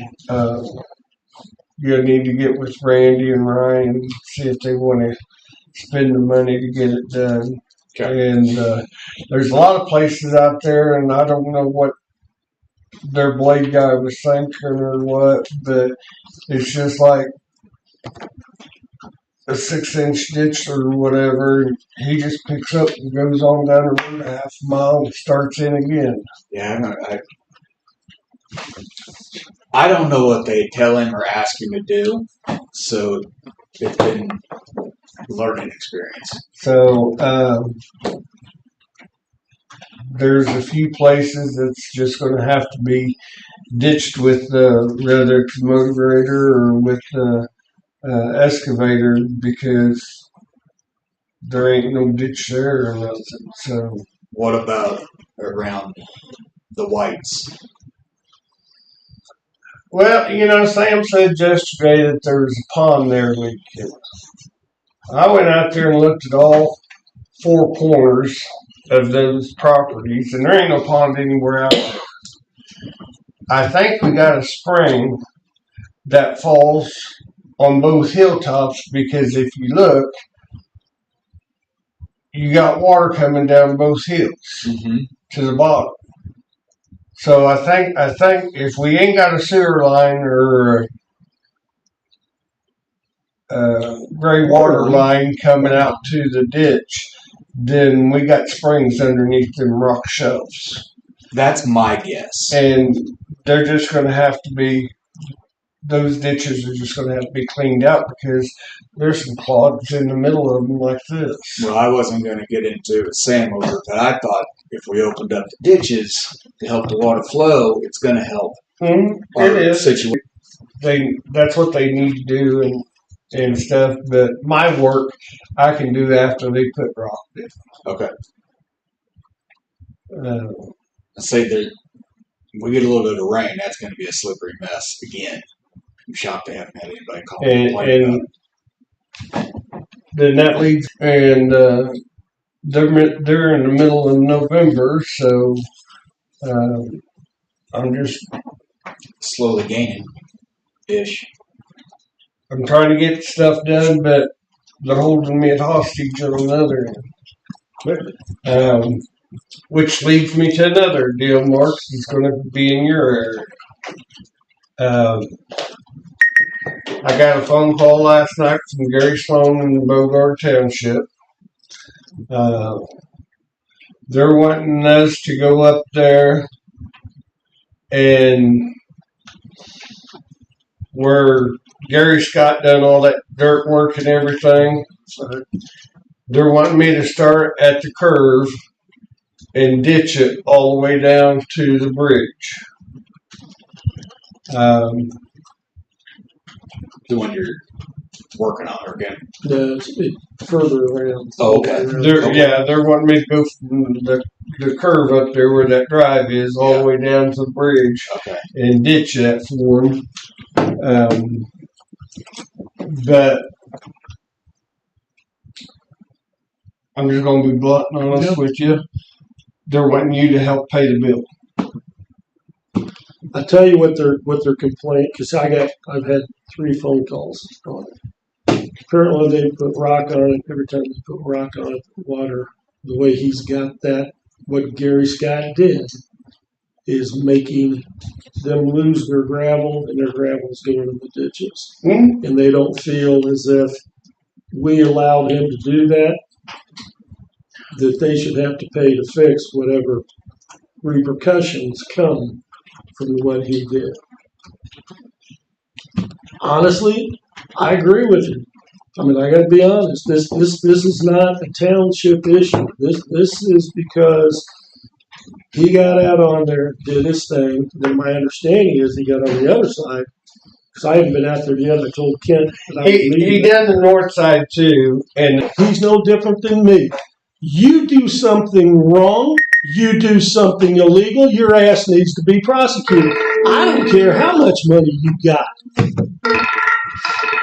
you'll need to get with Randy and Ryan and see if they want to spend the money to get it done. Okay. And there's a lot of places out there, and I don't know what their blade guy was thinking or what, but it's just like a 6-inch ditch or whatever. He just picks up and goes on down the road a half a mile and starts in again. Yeah. I don't know what they tell him or ask him to do, so it's been a learning experience. So there's a few places that's just going to have to be ditched with whether it's a motor grader or with the excavator, because there ain't no ditch there or nothing. So What about around the whites? well, Sam said yesterday that there was a pond there leaking. I went out there and looked at all 4 corners of those properties, and there ain't no pond anywhere out there. I think we got a spring that falls on both hilltops, because if you look, you got water coming down both hills Mm-hmm. to the bottom. So I think if we ain't got a sewer line or a gray water line coming out to the ditch, then we got springs underneath them rock shelves. That's my guess. And they're just going to have to be, those ditches are just going to have to be cleaned out, because there's some clogs in the middle of them like this. Well, I wasn't going to get into Sam over it, but I thought if we opened up the ditches to help the water flow, it's going to help It our is. situation. that's what they need to do and stuff. But my work I can do after they put rock down. Okay. Uh, Say that we get a little bit of rain, that's going to be a slippery mess again. I'm shocked they haven't had anybody call me and complain about and then that leads and they're in the middle of November, so I'm slowly gaining ish. I'm trying to get stuff done, but they're holding me at hostage on another end. Which leads me to another deal, Mark. It's going to be in your area. I got a phone call last night from Gary Sloan in Bogart Township. They're wanting us to go up there and where Gary Scott done all that dirt work and everything. They're wanting me to start at the curve and ditch it all the way down to the bridge. The one you're working on again. It's further around. Oh, okay. They're wanting me to go from the curve up there where that drive is all the way down to the bridge and ditch that for them. But I'm just going to be blunt and honest with you. They're wanting you to help pay the bill. I tell you what their complaint, because I've had 3 phone calls on it. Apparently they put rock on it. Every time they put rock on it, water, the way he's got that, what Gary Scott did is making them lose their gravel, and their gravel is going in the ditches. Mm-hmm. And they don't feel as if we allowed him to do that they should have to pay to fix whatever repercussions come from what he did. Honestly, I agree with you. I mean, I got to be honest. This is not a township issue. This is because he got out on there, did his thing. Then my understanding is he got on the other side. Because I haven't been out there yet. I told Kent that I would leave. He done the north side too, and he's no different than me. You do something wrong, you do something illegal, your ass needs to be prosecuted. I don't care how much money you got.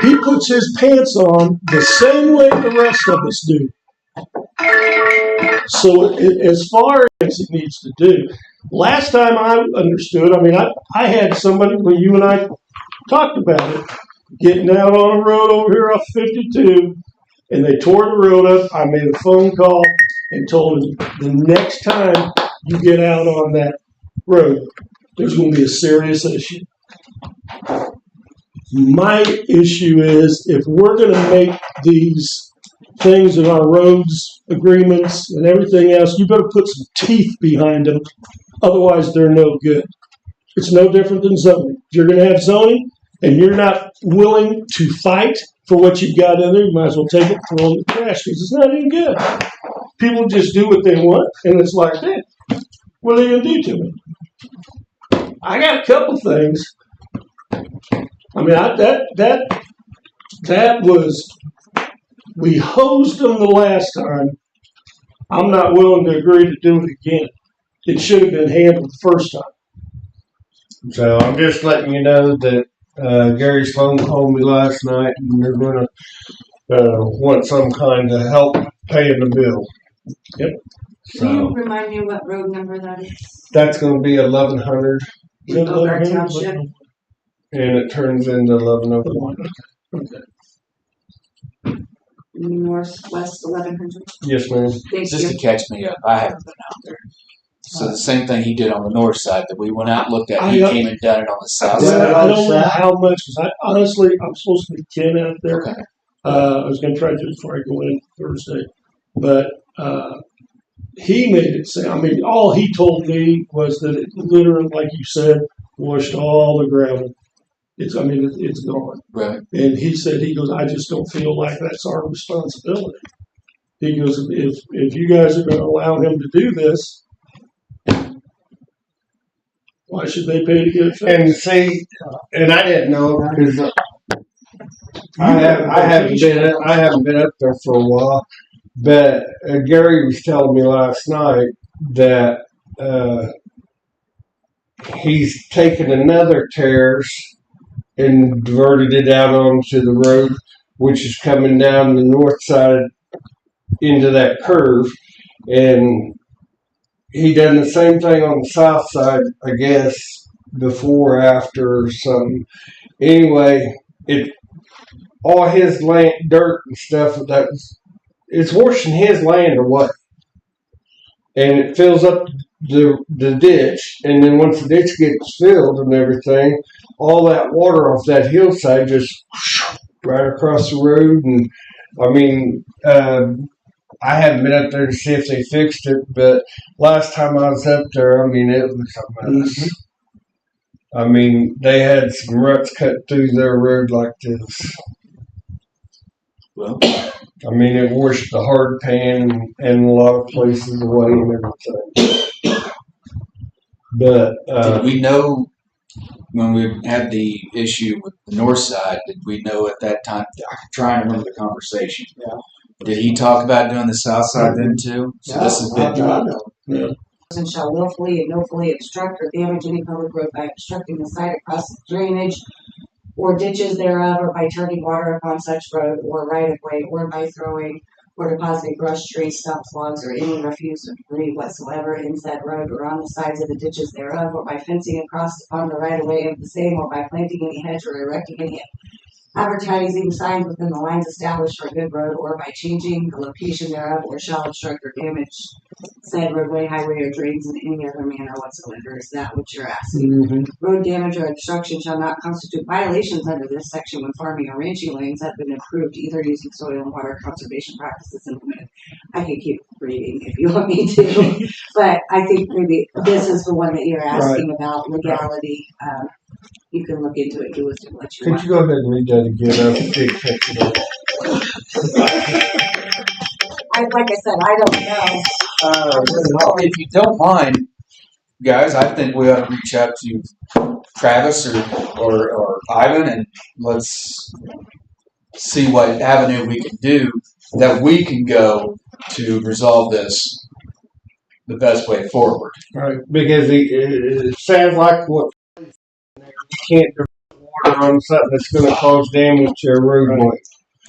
He puts his pants on the same way the rest of us do. So as far as it needs to do, last time I understood, I mean, I had somebody, when you and I talked about it, getting out on a road over here off 52, and they tore the road up. I made a phone call and told them the next time you get out on that road, there's going to be a serious issue. My issue is if we're going to make these things in our roads agreements and everything else, you better put some teeth behind them. Otherwise, they're no good. It's no different than zoning. If you're going to have zoning and you're not willing to fight for what you've got in there, you might as well take it and throw it in the trash because it's not even good. People just do what they want, and it's like that. What are they going to do to me? I got a couple things. I mean, that was, we hosed them the last time. I'm not willing to agree to do it again. It should have been handled the first time. So I'm just letting you know that Gary Sloan called me last night, and they're going to want some kind of help paying the bill. Yep. Can you remind me what road number that is? That's going to be 1100, In Bogart Township. and it turns into 1101. Okay. Northwest 1100. Yes, ma'am. Thank Just you. to catch me up, I haven't been out there. So the same thing he did on the north side that we went out and looked at, he came and done it on the south side. I don't know how much, because honestly, I'm supposed to be 10 out there. Okay. I was going to try to do it before I go in Thursday. But he made it sound, I mean, all he told me was that it literally, like you said, washed all the gravel. It's gone. Right. And he goes, I just don't feel like that's our responsibility. He goes, if you guys are going to allow him to do this, Why should they pay to get it fixed? And see, and I didn't know because I haven't been up there for a while. But Gary was telling me last night that he's taken another terrace and diverted it out onto the road, which is coming down the north side into that curve, and he done the same thing on the south side, I guess, before or after or something. Anyway, all his land, dirt and stuff it's washing his land away, and it fills up the ditch. And then once the ditch gets filled and everything, all that water off that hillside just right across the road. And I mean, I haven't been up there to see if they fixed it, but last time I was up there, I mean, it was a mess. Mm-hmm. I mean, they had some ruts cut through their road like this. Well, I mean, it washed the hard pan and a lot of places away and everything. But did we know when we had the issue with the north side? Did we know at that time? I'm trying to remember the conversation. Yeah. Did he talk about doing the south side then too? So this has been. Person shall willfully and knowfully obstruct or damage any public road by obstructing the site across the drainage or ditches thereof, or by turning water upon such road or right of way, or by throwing or depositing brush, trees, stumps, logs, or any refuse or debris whatsoever in said road or on the sides of the ditches thereof, or by fencing across upon the right of way of the same, or by planting any hedge or erecting any advertising signs within the lines established for a good road, or by changing the location thereof, or shall obstruct or damage said roadway, highway, or drains in any other manner whatsoever. Is that what you're asking? Mm-hmm. Road damage or obstruction shall not constitute violations under this section when farming or ranching lands have been improved, either using soil and water conservation practices implemented. I can keep reading if you want me to, but I think maybe this is the one that you're asking about legality. You can look into it. Do what you could want. you go ahead and read that again? I did catch it up. Like I said, I don't know. If you don't mind, guys, I think we ought to reach out to Travis or Ivan and let's see what avenue we can do that we can go to resolve this the best way forward. Right, because it sounds like what you can't direct water on something that's going to cause damage to a roadway,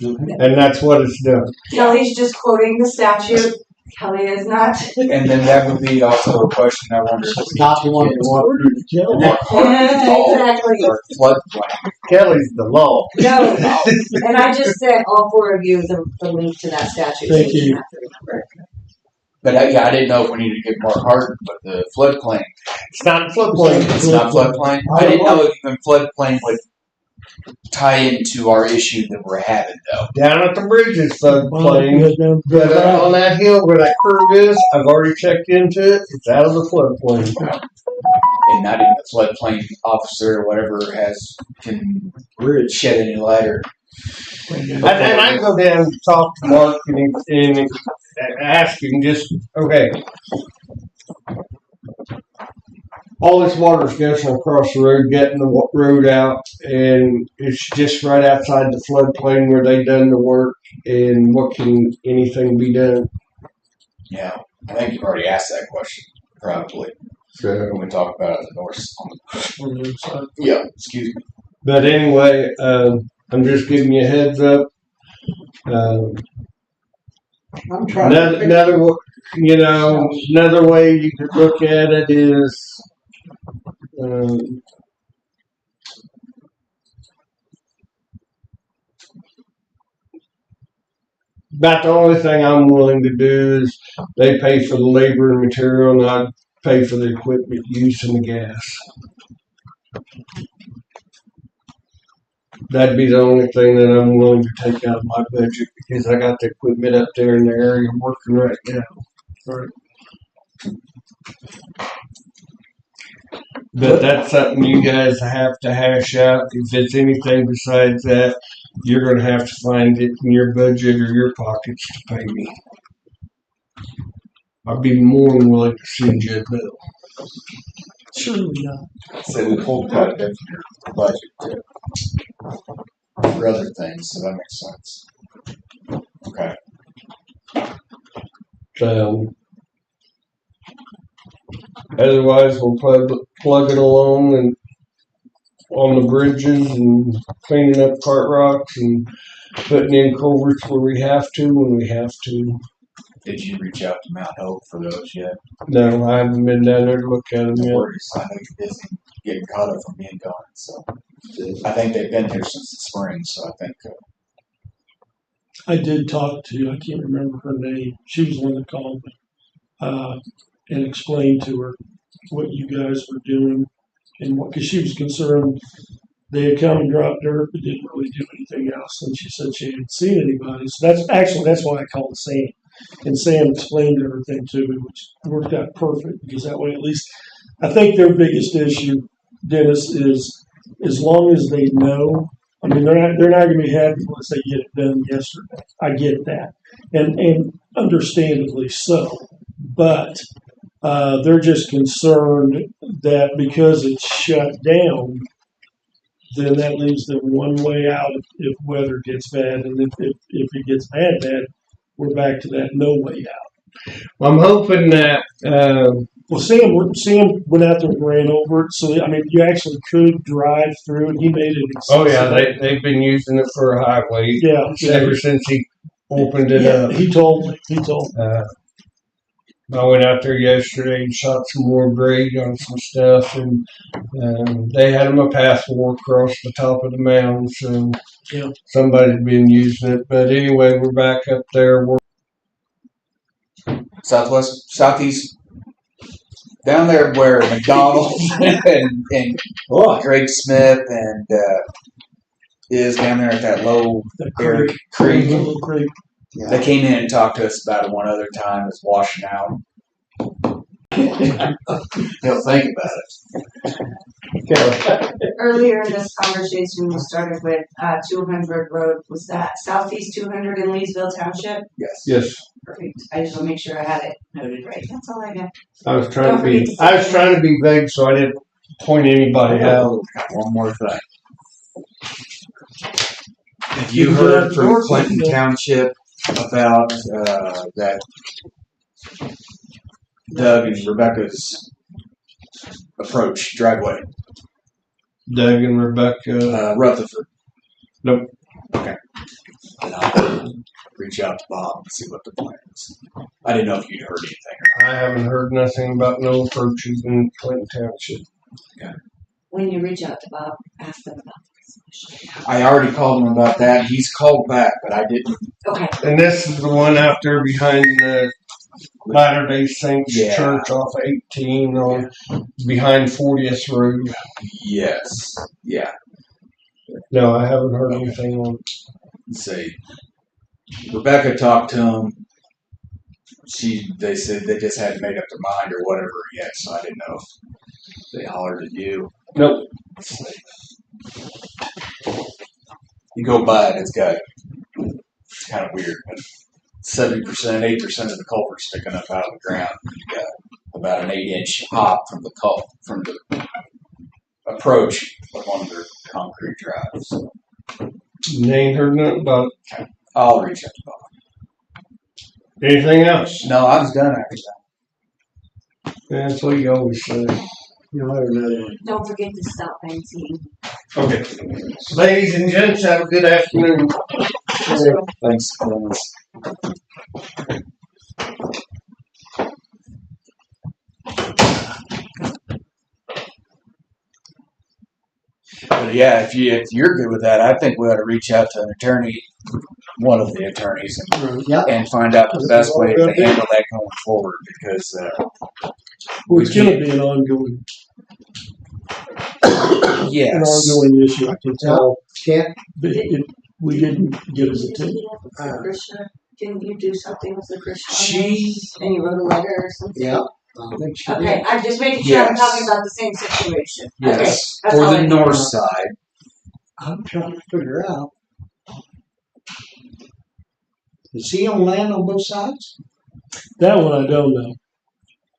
and that's what it's done. Kelly's just quoting the statute. Kelly is not. And then that would be also a question I wonder if we Not the one that wanted to kill. Exactly. or floodplain. Kelly's the law. No, and I just sent all four of you the link to that statute. Thank so you. have to remember. But I didn't know if we needed to get more hardened, but the floodplain, It's not floodplain. it's not floodplain. I didn't know if even floodplain would tie into our issue that we're having though. Down at the bridge is floodplain. But on that hill where that curve is, I've already checked into it. It's out of the floodplain. And not even the floodplain officer or whatever can shed any light or. And I go down and talk to Mark and ask him just, okay, all this water's gushing across the road, getting the road out, and it's just right outside the floodplain where they done the work, and what can anything be done? Yeah, I think you've already asked that question, probably, So, when we talk about it On the other side. Yeah, excuse me. but anyway, I'm just giving you a heads up. I'm trying to fix Another way you could look at it is, about the only thing I'm willing to do is they pay for the labor and material, and I pay for the equipment use and the gas. That'd be the only thing that I'm willing to take out of my budget because I got the equipment up there in the area working right now. Right. But that's something you guys have to hash out. If it's anything besides that, you're going to have to find it in your budget or your pockets to pay me. I'd be more than willing to send you a bill. Surely not. So we pulled quite a bit from your budget for other things, so that makes sense. Okay. Otherwise, we'll plug it along and on the bridges and cleaning up cart rocks and putting in culverts where we have to when we have to. Did you reach out to Mount Hope for those yet? No, I haven't been down there to look at them No yet. worries. I know you're busy getting caught up from being gone, so. I think they've been here since the spring, so I think, I did talk to, I can't remember her name. She was the one that called me, and explained to her what you guys were doing and what, cause she was concerned they had come and dropped dirt, but didn't really do anything else. And she said she hadn't seen anybody. So that's why I called Sam. And Sam explained everything to me, which worked out perfect because that way at least, I think their biggest issue, Dennis, is as long as they know, I mean, they're not going to be happy unless they get it done yesterday. I get that. And understandably so. But they're just concerned that because it's shut down, then that leaves them one way out if weather gets bad. And if it gets bad, we're back to that no way out. I'm hoping that Well, Sam went out there and ran over it. So, I mean, you actually could drive through it. He made it oh yeah, accessible. they've been using it for a highway Yeah. ever since he opened it Yeah, up. he told me. I went out there yesterday and shot some more grade on some stuff, and they had them a password across the top of the mound, so Yeah. somebody's been using it. But anyway, we're back up there. southeast, down there where McDonald's and Greg Smith and is down there at that low That Eric creek. Creek. Little creek. They came in and talked to us about it one other time. It's washing out. They'll think about it. Earlier in this conversation, we started with 200 Road. Was that Southeast 200 in Leesville Township? Yes. Yes, Perfect. I just want to make sure I had it noted right. That's all I got. I was trying to be vague, so I didn't point anybody out. One more thing. Have you heard from Clinton Township about that Doug and Rebecca's approach driveway? Doug and Rebecca. Rutherford. Nope. Okay. Then I'll reach out to Bob and see what the plan is. I didn't know if you'd heard anything. I haven't heard nothing about no approaches in Clinton Township. When you reach out to Bob, ask them about the resolution. I already called him about that. He's called back, but I didn't. Okay. And this is the one out there behind the Latter-day Saints Yeah. Church off 18 on behind 40th Road. Yes. Yeah. No, I haven't heard anything on it. Let's see. Rebecca talked to him. They said they just hadn't made up their mind or whatever yet, so I didn't know if they hollered at you. Nope. You go by it, it's kind of weird, but 70%, 8% of the culvert sticking up out of the ground. You got about an 8-inch hop from the approach of one of their concrete drives. So You ain't heard nothing about it. I'll reach out to Bob. Anything else? No, I was done after that. That's what you always say. You know, another one. Don't forget to stop Francine. Okay. Ladies and gents, have a good afternoon. Thanks, Dennis. But yeah, if you're good with that, I think we ought to reach out to an attorney, one of the attorneys, Yeah. and find out the best way to handle that going forward. Because Well, it's going to be an ongoing issue. I can tell. Can't, We didn't get his attention. Krishna, didn't you do something with the Krishna? She- And you wrote a letter or something? yeah, I think she did. Okay, I'm just making sure I'm Yes. talking about the same situation. Okay, Yes, that's for all the I need. north side. I'm trying to figure out. Is he on land on both sides? That one I don't know.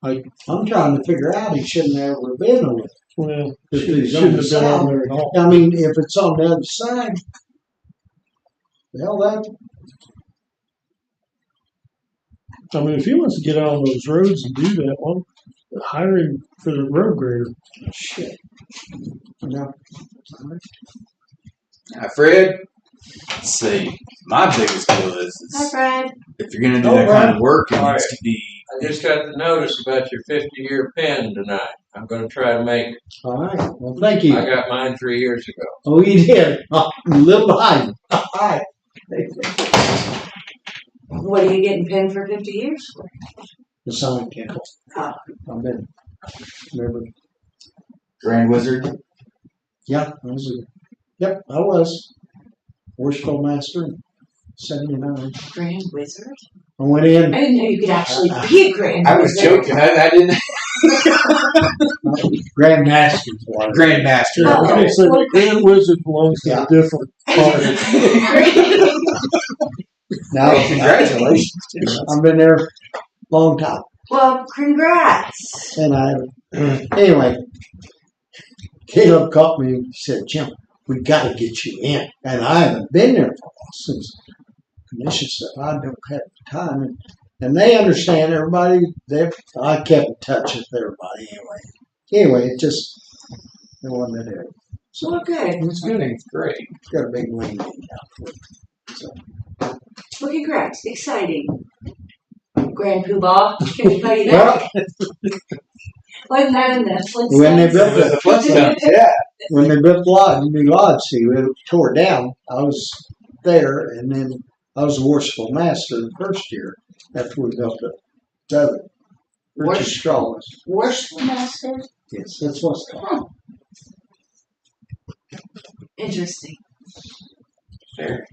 I'm trying to figure out he shouldn't have ever been over Well, If it he's on shouldn't the have been south. on there at all. there. I mean, if it's on the other side, well, that, I mean, if he wants to get out on those roads and do that, well, hire him for the road grader. shit. No. Fred, let's see. My biggest deal Hi, is Fred. if you're going to do Oh, that Brian. kind of work, it All needs to be. I just got the notice about your 50-year pen tonight. I'm going to try to make it. All right. Well, thank you. I got mine 3 years ago. Oh, you did. Oh, a little behind. All right. What are you getting pinned for 50 years for? The sign camp. Oh. I've been, remember, Grand Wizard. yeah, I was. Worshipful Master in 79. Grand Wizard? I went in, I didn't know you could actually be a Grand I was Wizard. joking. I didn't. Grand Master's was. Grandmaster. Oh. Okay, so the Grand Wizard belongs to Yeah. a different party. Now, Congratulations. I've been there a long time. Well, congrats. And anyway, Caleb caught me and said, Jim, we got to get you in. And I haven't been there for a while since commission stuff. I don't have time. And they understand everybody. I kept in touch with everybody anyway. Anyway, it just, it wasn't that area. So Well, good. it was good. It's great. Got a big wing out for it. So, Well, congrats. Exciting. Grand Poobah. Can we call you that? well, Wasn't that in the when they Flintstones? built The Flintstones, yeah. when they built the lodge, the new lodge, see, it tore down. I was there, and then I was a worshipful master the first year after we built the other. Richard Strauss. Worshipful Master? Yes, that's what's called. Interesting. Fair.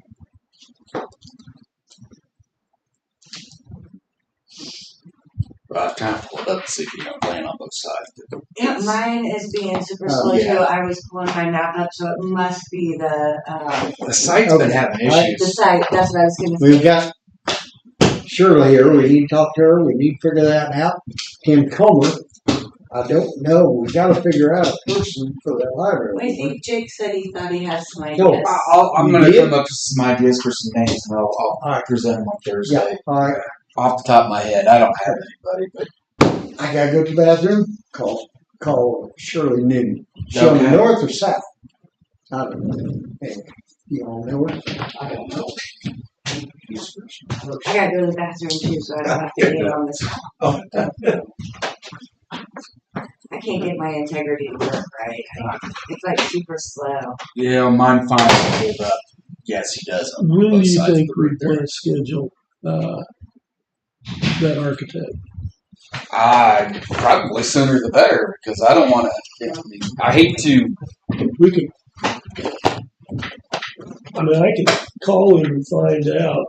Well, I was trying to pull it up to see if you know playing on both sides. Yeah, mine is being super Oh, slow yeah. too. I was pulling my map up, so it must be The site's been Okay. having the issues. site. That's what I was going to We've say. got Shirley here. We need to talk to her. We need to figure that out. Tim Comer. I don't know. We got to figure out a person for that library. I think Jake said he thought he had some No, ideas. I'm going to You come up with some ideas for some names, and I'll Alright. present them on Thursday. Yeah. All right. Off the top of my head, I don't have anybody, but I gotta go to the bathroom. Call Shirley Newton. She on the Okay. north or south? I don't know. Anyway, you all know her? I don't know. I gotta go to the bathroom too, so I don't have to get on this. Oh, I can't get my integrity to work right. It's like super slow. yeah, mine finally gave up. Yes, he does. On When both do you sides of think the we road there. want to schedule that architect? Probably sooner the better because I don't want to. I hate to. We could. I mean, I can call him and find out.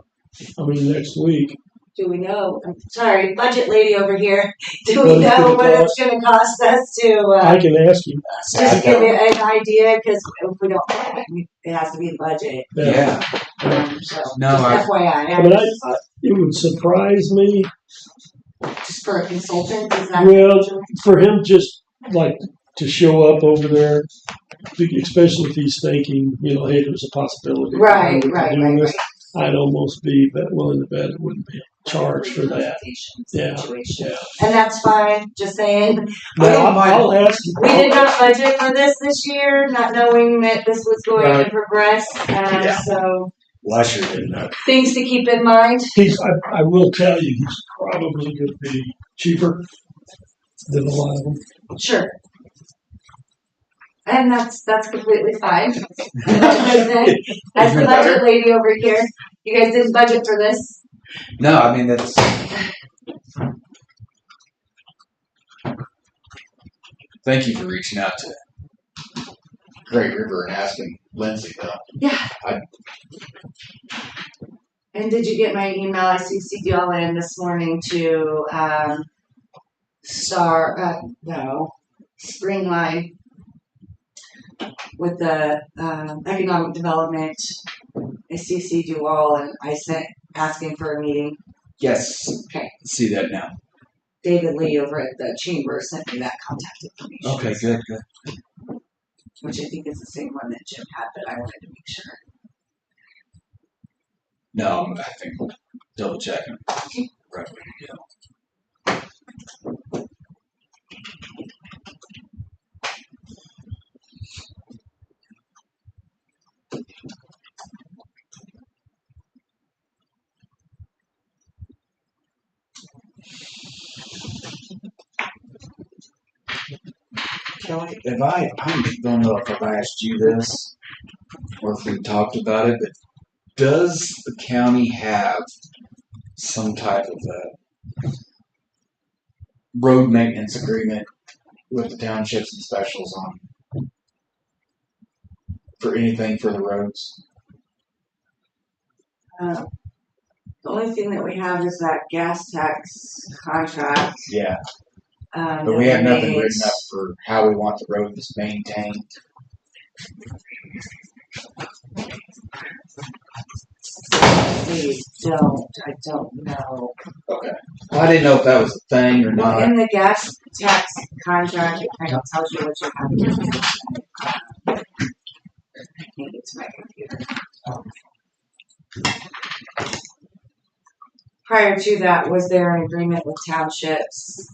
I mean, next week. Do we know? I'm sorry, budget lady over here. Do What we it's know gonna what cost? it's going to cost us to I can ask him. just give it an idea? Because if we don't, it has to be the budget. Yeah. So No, just FYI, I mean, it would surprise me. just for a consultant, is that Well, for him just like to show up over there, especially if he's thinking, you know, hey, there's a possibility. right, we could right, do right, this. right. I'd almost be willing to bet it wouldn't be charged for that. Yeah, Situation. yeah. And that's fine. Just saying, Well, I'll ask him. we did not budget for this year, not knowing that this was going Right. to progress. Yeah. So Last year didn't know. things to keep in mind. I will tell you, he's probably going to be cheaper than a lot of them. Sure. And that's completely fine. As the budget lady over here, you guys didn't budget for this. No, I mean that's. Thank you for reaching out to Great River and asking Lindsay though. Yeah. And did you get my email? I CC'd y'all in this morning to Springline with the economic development. I CC'd you all and I sent asking for a meeting. Yes. Okay. See that now. David Lee over at the chamber sent me that contact information. Good. Which I think is the same one that Jim had, but I wanted to make sure. No, I think double checking. Right way to go. Kelly, I don't know if I've asked you this or if we talked about it, but does the county have some type of a road maintenance agreement with the townships and specials on for anything for the roads? The only thing that we have is that gas tax contract. Yeah, But but we have nothing written up for how we want the roads maintained. I don't know. Okay. Well, I didn't know if that was a thing or not. In the gas tax contract, it kind of tells you what you have to do. I think it's my computer. Prior to that, was there an agreement with townships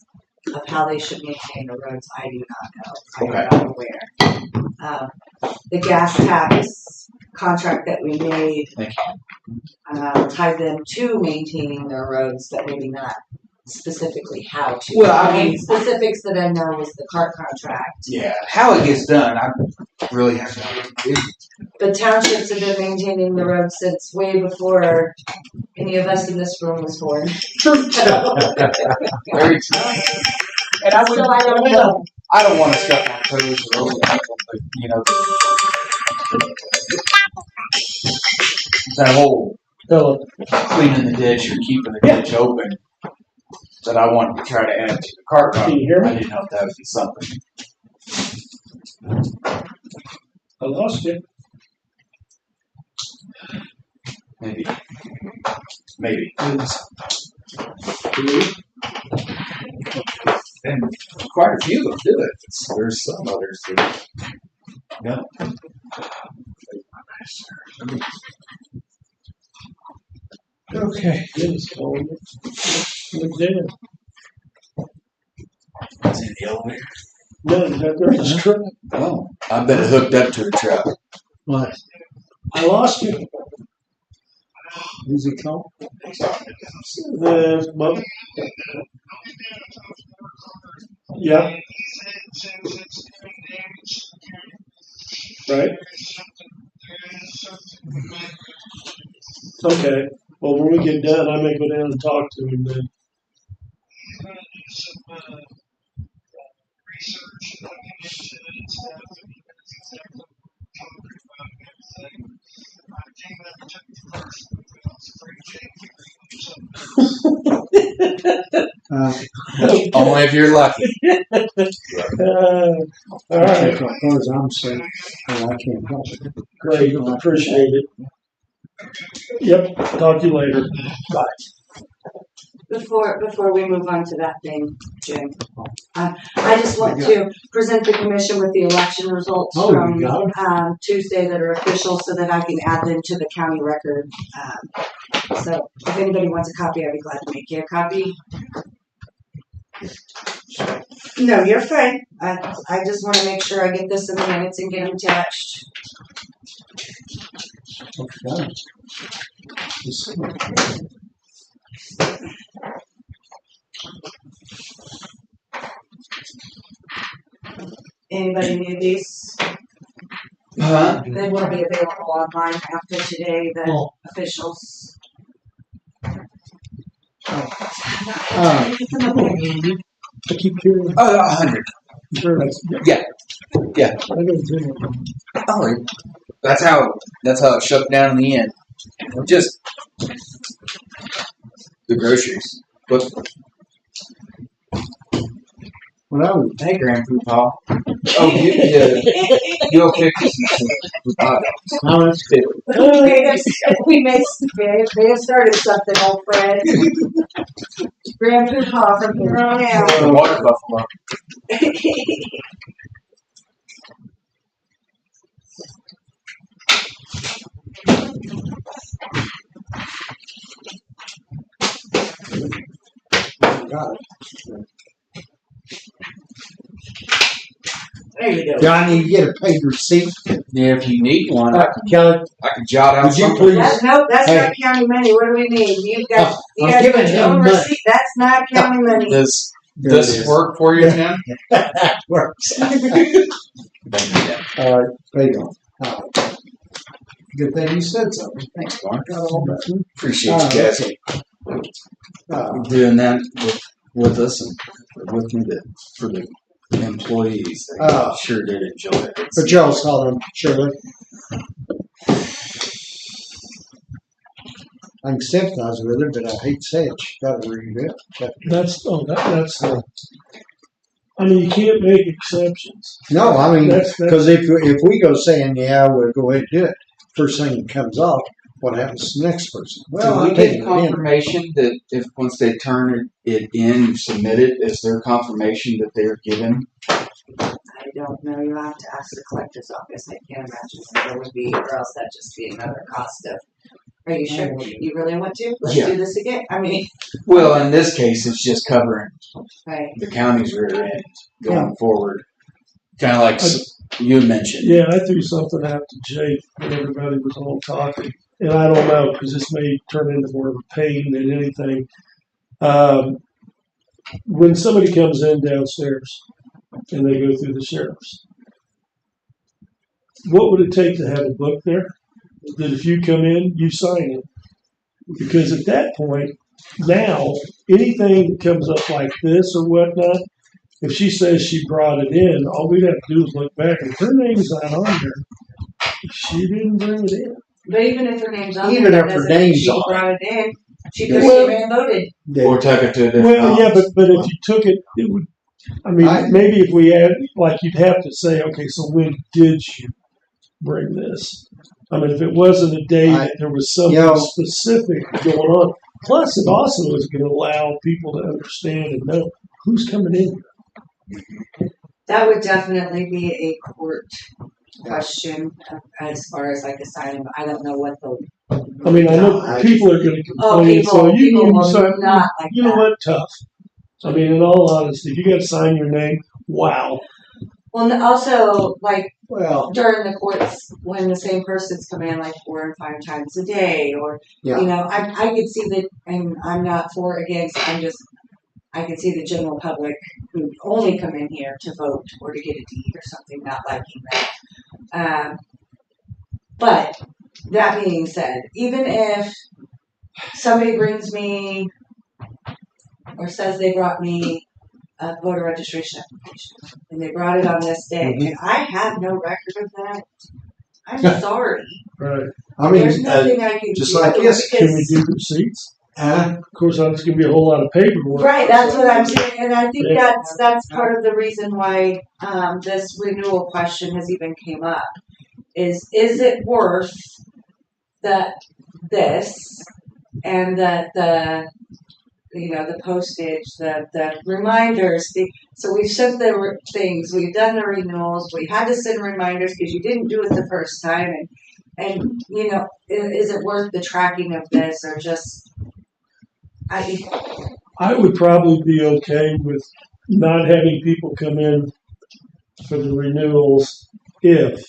of how they should maintain the roads? I do not know. Okay. I'm not aware. The gas tax contract that we made Thank tied them to maintaining their roads, but maybe not specifically how to. Well, I The mean- specifics that I know was the CART contract. Yeah, how it gets done, I really have no. The townships have been maintaining the roads since way before any of us in this room was born. Very true. And I would, So I don't know. I don't want to step on toes or over people, but you know, that whole Philip, cleaning the ditch or keeping the ditch open that I wanted to try to add to the cart run. Can you hear me? I didn't know if that would be something. I lost you. Maybe. Can And quite a few of them do it. There's some others that no. Okay. It's calling me. Look there. It's in the elevator. No, is that there's a truck? Oh, I bet it hooked up to the truck. What? I lost you. Who's it called? Well, yeah. Right. Okay. Well, when we get done, I may go down and talk to him then. Only if you're lucky. All right. As far as I'm saying, I can't help it. Great. Appreciate it. Yep. Talk to you later. Bye. Before we move on to that thing, Jim, I just want to present the commission with the election results Oh, you from got Tuesday that are official so that I can add them to the county record. So if anybody wants a copy, I'd be glad to make you a copy. No, you're fine. I just want to make sure I get this in the minutes and get them attached. Okay. Anybody need these? Huh? They will be available online after today, the Oh. officials. I keep hearing. Oh, 100. Sure. Yeah. Yeah. I gotta do it. Oh, that's how it shook down in the end. Just the groceries. But Well, hey, Grandpa Paul. Oh, you'll pick this with hot dogs. How much? We may have started something, old Fred. Grandpa from here on out. The water buffalo. Got it. There you go. Do I need to get a paid receipt? Yeah, if you need one, Kelly, I can jot out would you something. please? Nope, that's Hey. not county money. What do we need? You've got, you I'm guys giving got your him own money. receipt. That's not county money. Does There it this is. work for you, Tim? That works. All right, there you go. All right. Good thing you said something. Thanks, Mark. Got all that. Appreciate you guys doing that with us and with me for the employees. They sure did enjoy it. But y'all saw them, Shirley. I can sympathize with her, but I hate to say it. She got to read it. That's the. I mean, you can't make exceptions. No, I mean, That's- because if we go saying, yeah, we'll go ahead and do it, first thing that comes off, what happens to the next person? Well, I'm we taking get it in. confirmation that if once they turn it in, you submit it, is there confirmation that they're given? I don't know. You'll have to ask the collector's office. I can't imagine that there would be, or else that'd just be another cost of. Are you sure you really want to? Let's Yeah. do this again. I mean, Well, in this case, it's just covering right. the county's rear end going forward. Kind of like you mentioned. Yeah, I threw something out to Jake when everybody was all talking, and I don't know because this may turn into more of a pain than anything. When somebody comes in downstairs and they go through the sheriff's, what would it take to have a book there that if you come in, you sign it? Because at that point, now anything that comes up like this or whatnot, if she says she brought it in, all we'd have to do is look back. If her name's not on there, she didn't bring it in. But even if her name's on Even there, if her that doesn't mean name's she on brought it in. She could Well- have voted. Or tuck it to a different Well, yeah, office. but if you took it, it would. I mean, maybe if we add, like, you'd have to say, okay, so when did you bring this? I mean, if it wasn't a day that there was something specific going on. Plus, it also is going to allow people to understand and know who's coming in. That would definitely be a court question as far as like assigning. I don't know what the. I mean, I know people are going to Oh, complain. So you people can will sign. not like You know that. what? Tough. I mean, in all honesty, you got to sign your name. Wow. Well, and also like Well, during the courts when the same person's coming in like 4 and 5 times a day, or Yeah. you know, I could see that, and I'm not for or against. I can see the general public who only come in here to vote or to get a deed or something not liking that. But that being said, even if somebody brings me or says they brought me a voter registration application and they brought it on this day and I have no record of that, I'm sorry. Right. I mean, There's nothing I can just do like this, Can we because- do receipts? Of course, that's going to be a whole lot of paperwork. Right, that's what I'm saying, and I think Yeah. that's part of the reason why this renewal question has even came up. Is it worth this and the postage, the reminders? So we've sent the things, we've done the renewals, we had to send reminders because you didn't do it the first time, and you know, is it worth the tracking of this or just? I would probably be okay with not having people come in for the renewals if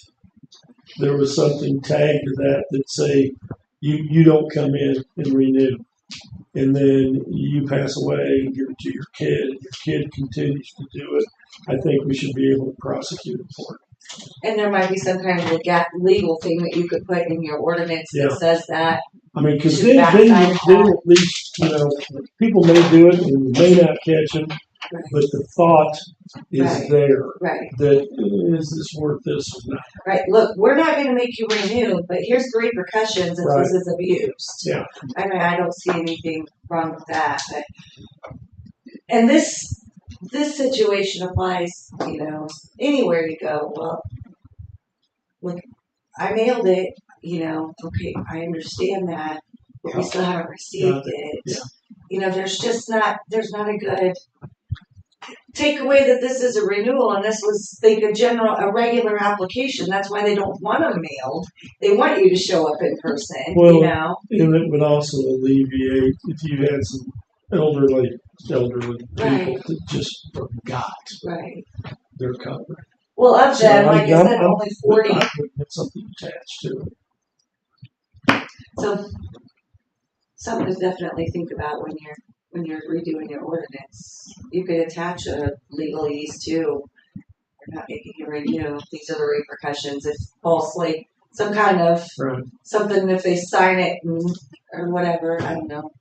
there was something tagged to that say you don't come in and renew, and then you pass away and give it to your kid, and your kid continues to do it. I think we should be able to prosecute it for it. And there might be some kind of legal thing that you could put in your ordinance Yeah. that says that. I mean, because Should then backside at least, people may do it and you may not catch them, but the thought is Right. there Right, that is this worth this or not? right. Look, we're not going to make you renew, but here's the repercussions if Right. this is abused. Yeah. I mean, I don't see anything wrong with that. And this this situation applies, anywhere you go. Well, look, I mailed it, okay, I understand that, but we still haven't received it. Yeah. There's not a good take away that this is a renewal and this was like a regular application. That's why they don't want them mailed. They want you to show up in person, Well, And it would also alleviate if you had some elderly people Right. that just forgot Right. their cover. Well, of So them, like I said, I'm- only 40. I would get something attached to it. So something to definitely think about when you're redoing your ordinance. You could attach a legalese too. You're not making it renew. These are the repercussions if falsely some kind of Right. something if they sign it or whatever. I don't know.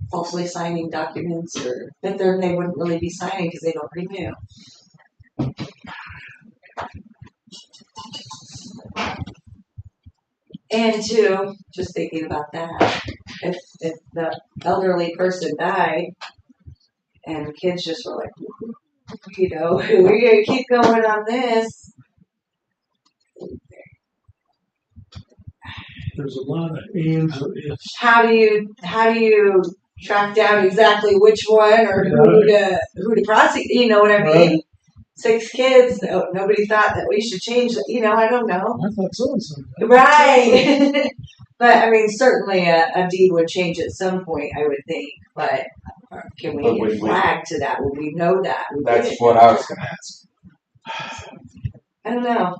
Falsely signing documents, but then they wouldn't really be signing because they don't renew. And two, just thinking about that, if the elderly person died and the kids just were like, we're gonna keep going on this. There's a lot of ands or ifs. How do you track down exactly which one or who to prosecute? You know what I mean? Right. 6 kids. Nobody thought that we should change it. I don't know. I thought so and so. Right. But I mean, certainly a deed would change at some point, I would think. But can we But get would we- flagged to that? Would we know that? That's what I was gonna ask. I don't know.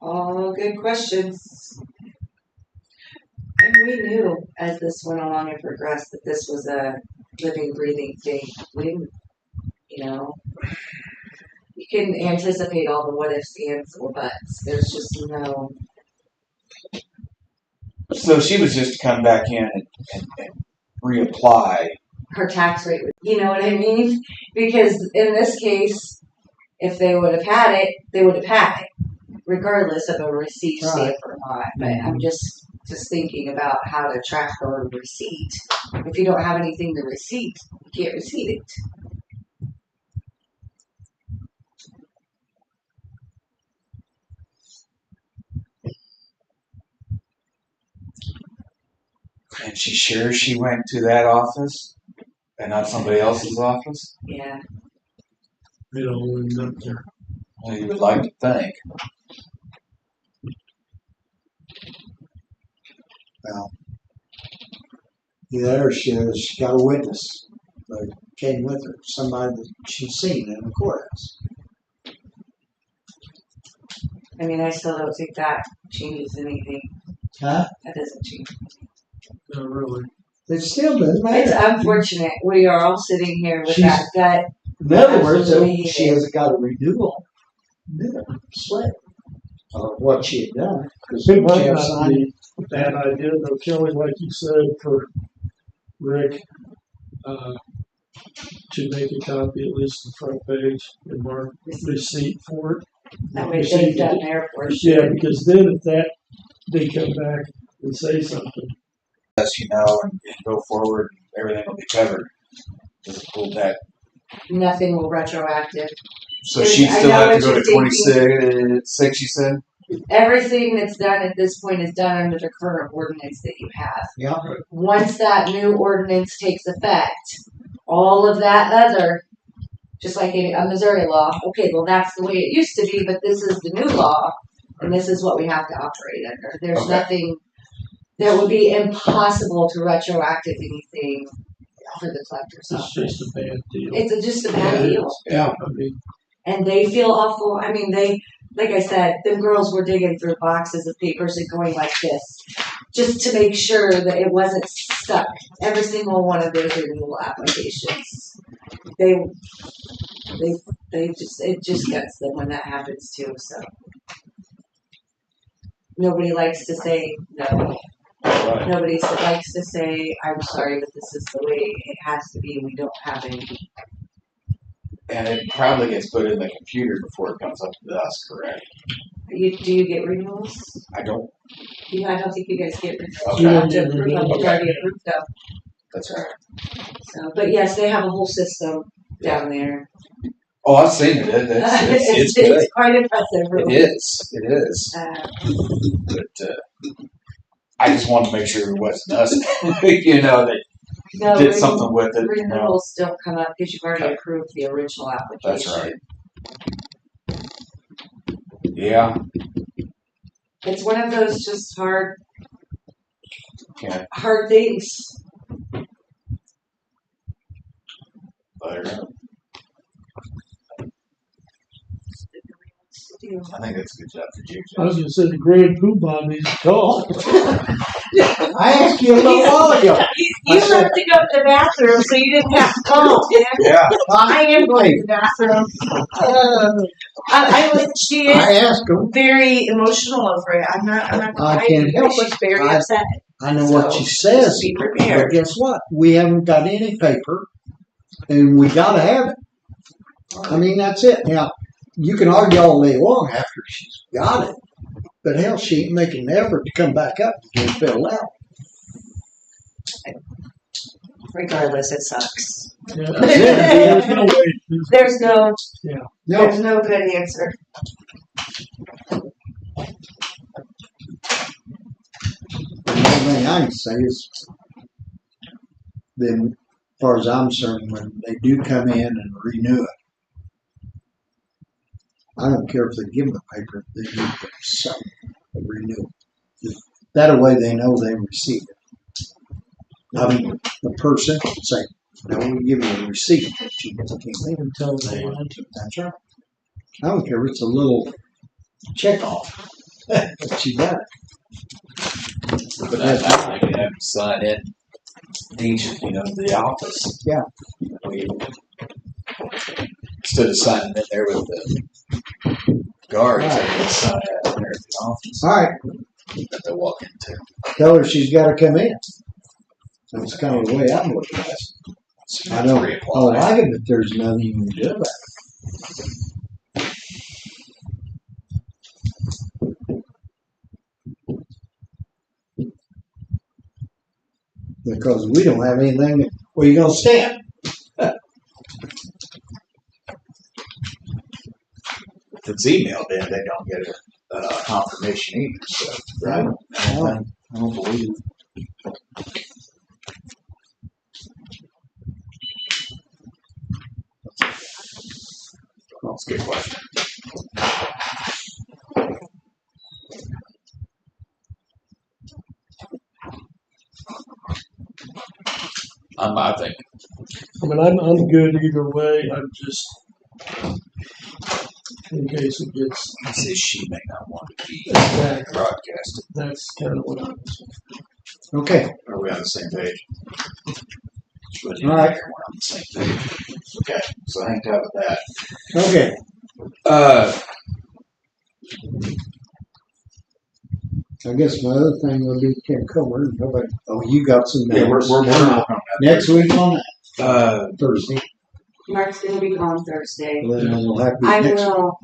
All good questions. And we knew as this went along and progressed that this was a living, breathing thing. We didn't, you can anticipate all the what ifs, ands, or buts. There's just no. So she was just to come back in and reapply. Her tax rate, you know what I mean? Because in this case, if they would have had it, they would have had it, regardless of a receipt stamp or not. But I'm just thinking about how to track the receipt. If you don't have anything to receipt, you can't receipt it. And she's sure she went to that office and not somebody else's office? Yeah. It all ends up there. Well, you would like to think. Well, either she got a witness that came with her, somebody that she's seen in the courthouse. I mean, I still don't think that changes anything. Huh? That doesn't change. Not really. It still doesn't It's matter. unfortunate. We are all sitting here with She's- that gut. In other words, Absolutely. she hasn't got a renewal. Slip of what she had done. Because It might Jeff not signed be a bad idea though, Kelly, like you said, for Rick, to make a copy, at least the front page, and mark receipt for it. That way they've done their portion. Yeah, because then if they come back and say something, As you know, and go forward, everything will be covered. Just pull that. Nothing will retroactive. So she I still know have to what go you're to 26, you said? Everything that's done at this point is done under the current ordinance that you have. Yeah. Once that new ordinance takes effect, all of that other, just like a Missouri law, okay, well, that's the way it used to be, but this is the new law, and this is what we have to operate under. There's Okay. nothing that would be impossible to retroactive anything for the collector's it's office. just a bad deal. It's just a bad deal. Yeah. I mean, And they feel awful. I mean, like I said, them girls were digging through boxes of papers and going like this, just to make sure that it wasn't stuck. Every single one of those renewal applications, it just gets them when that happens too. So nobody likes to say no. Right. Nobody likes to say, I'm sorry, but this is the way it has to be. We don't have any. And it probably gets put in the computer before it comes up to us, correct? Do you get renewals? I don't. I don't think you guys get renewals. You You have don't to get approve them. renewals. You've already approved them. That's right. So, but yes, they have a whole system down there. Oh, I've seen it. It's good. It's quite impressive, It really. is. It is. But I just wanted to make sure it wasn't us. You know, that No, did something with it. You know. renewals don't come up because you've already approved the original application. That's right. Yeah. It's one of those just hard things. I think that's a good job for you. I was gonna say the Grand Poobah needs to call. I asked you a little while ago. You have to go to the bathroom, so you didn't have to call. Yeah. I am going to the bathroom. She I is asked him. very emotional over it. I'm not I can't help She's it. very upset. I know what she says. Just be But prepared. guess what? We haven't got any paper, and we gotta have it. I mean, that's it. Now, you can argue all day long after she's got it, but hell, she ain't making an effort to come back up to get it filled out. Regardless, it sucks. Yeah, there's no way. There's no No, good answer. the only thing I can say is, then, as far as I'm concerned, when they do come in and renew it, I don't care if they give them the paper, they need to sign a renewal. That way they know they received it. I mean, the person say, "No, we give you a receipt that you came in." Tell them. That's right. I don't care if it's a little check off, but you got it. But I think you have to sign in each, the office. Yeah. Instead of signing in there with the guards, they can sign out there at the office All right, that they walk into. tell her she's got to come in. That's kind of the way I'm looking at it. So I don't reapply. like it, but there's nothing you can do about it. Because we don't have anything, where you gonna stand? If it's emailed in, they don't get a confirmation either. So, right? I don't believe. That's a good question. I think. I mean, I'm good either way. I'm just in case it gets He says she may not want to be back. broadcasted. That's kind of what I'm. Okay, Are we on the same page? All right. We're on the same page. Okay, so I think that with that. okay. I guess my other thing will be Tim Comer. Nobody, oh, you got some Yeah, notes. we're working on that. Next week on that, Uh, Thursday. Mark's gonna be gone Thursday. Well, then we'll have to be I next. will,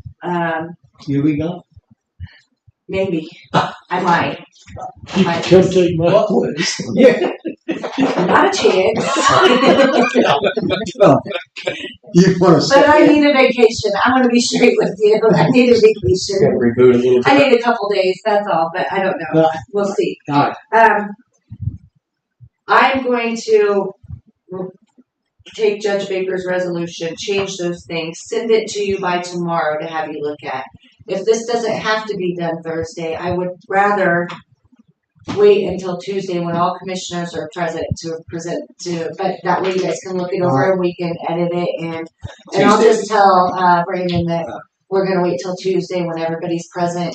You be gone? maybe. I might. You can come take my place. Yeah. Not a chance. You want to But say? I need a vacation. I'm gonna be straight with you. I need a vacation. gotta reboot a little I bit. need a couple days, that's all, but I don't know. We'll see. All right. I'm going to take Judge Baker's resolution, change those things, send it to you by tomorrow to have you look at. If this doesn't have to be done Thursday, I would rather wait until Tuesday when all commissioners are present to present to, but that way you guys can look it over and we can edit it and I'll just tell, Brandon that we're gonna wait till Tuesday when everybody's present.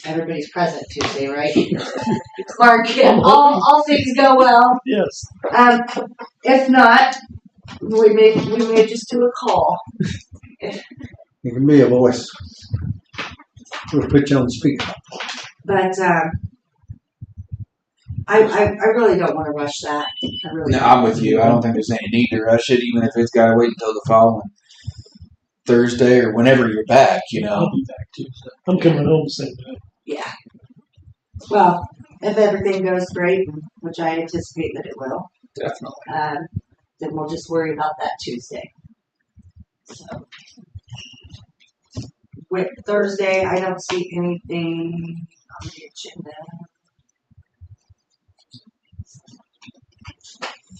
Everybody's present Tuesday, right? Mark, all things go well. Yes. If not, we may just do a call. You can be a voice. We'll put you on speaker. But I really don't want to rush that. I really No, don't. I'm with you. I don't think there's any need to rush it, even if it's got to wait until the following Thursday or whenever you're back, you know. I'll be back Tuesday. I'm coming home the same day. Yeah. Well, if everything goes great, which I anticipate that it will, Definitely. then we'll just worry about that Tuesday. So, with Thursday, I don't see anything on the agenda.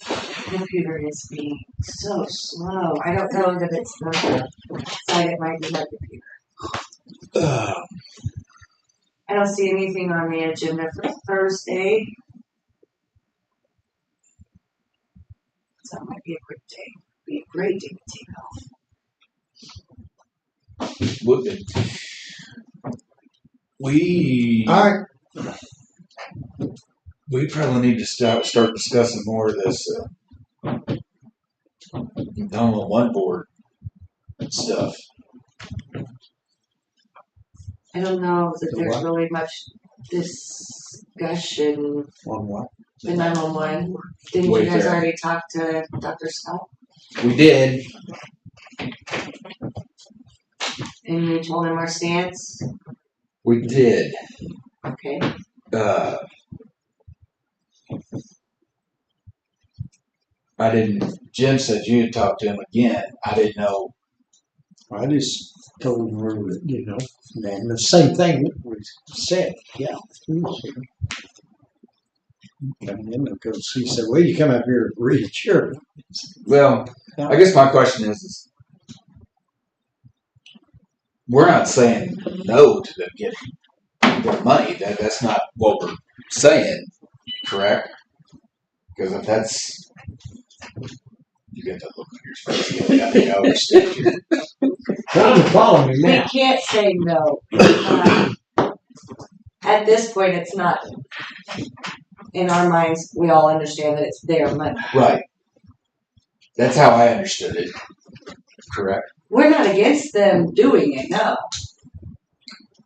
The computer is being so slow. I don't know that it's the side, it might be my computer. I don't see anything on the agenda for Thursday. So it might be a quick day. Be a great day to take off. Would be. We All right, probably need to start discussing more of this 911 board stuff. I don't know that The there's what? really much discussion on what? in 911. Didn't Wait you guys there. already talk to Dr. Scott? We did. And you told him our stance? We did. Okay. I didn't. Jim said you had talked to him again. I didn't know. I just told her that, you know, and the same thing we said, yeah. he was here. Come in because he said, well, you come up here to read your. Well, I guess my question is we're not saying no to them getting their money. That's not what we're saying, correct? Because if that's, you get that look on your face. I think I understand you. Trying to follow me We now. can't say no. At this point, it's not. In our minds, we all understand that it's their money. Right. That's how I understood it. Correct. We're not against them doing it, no.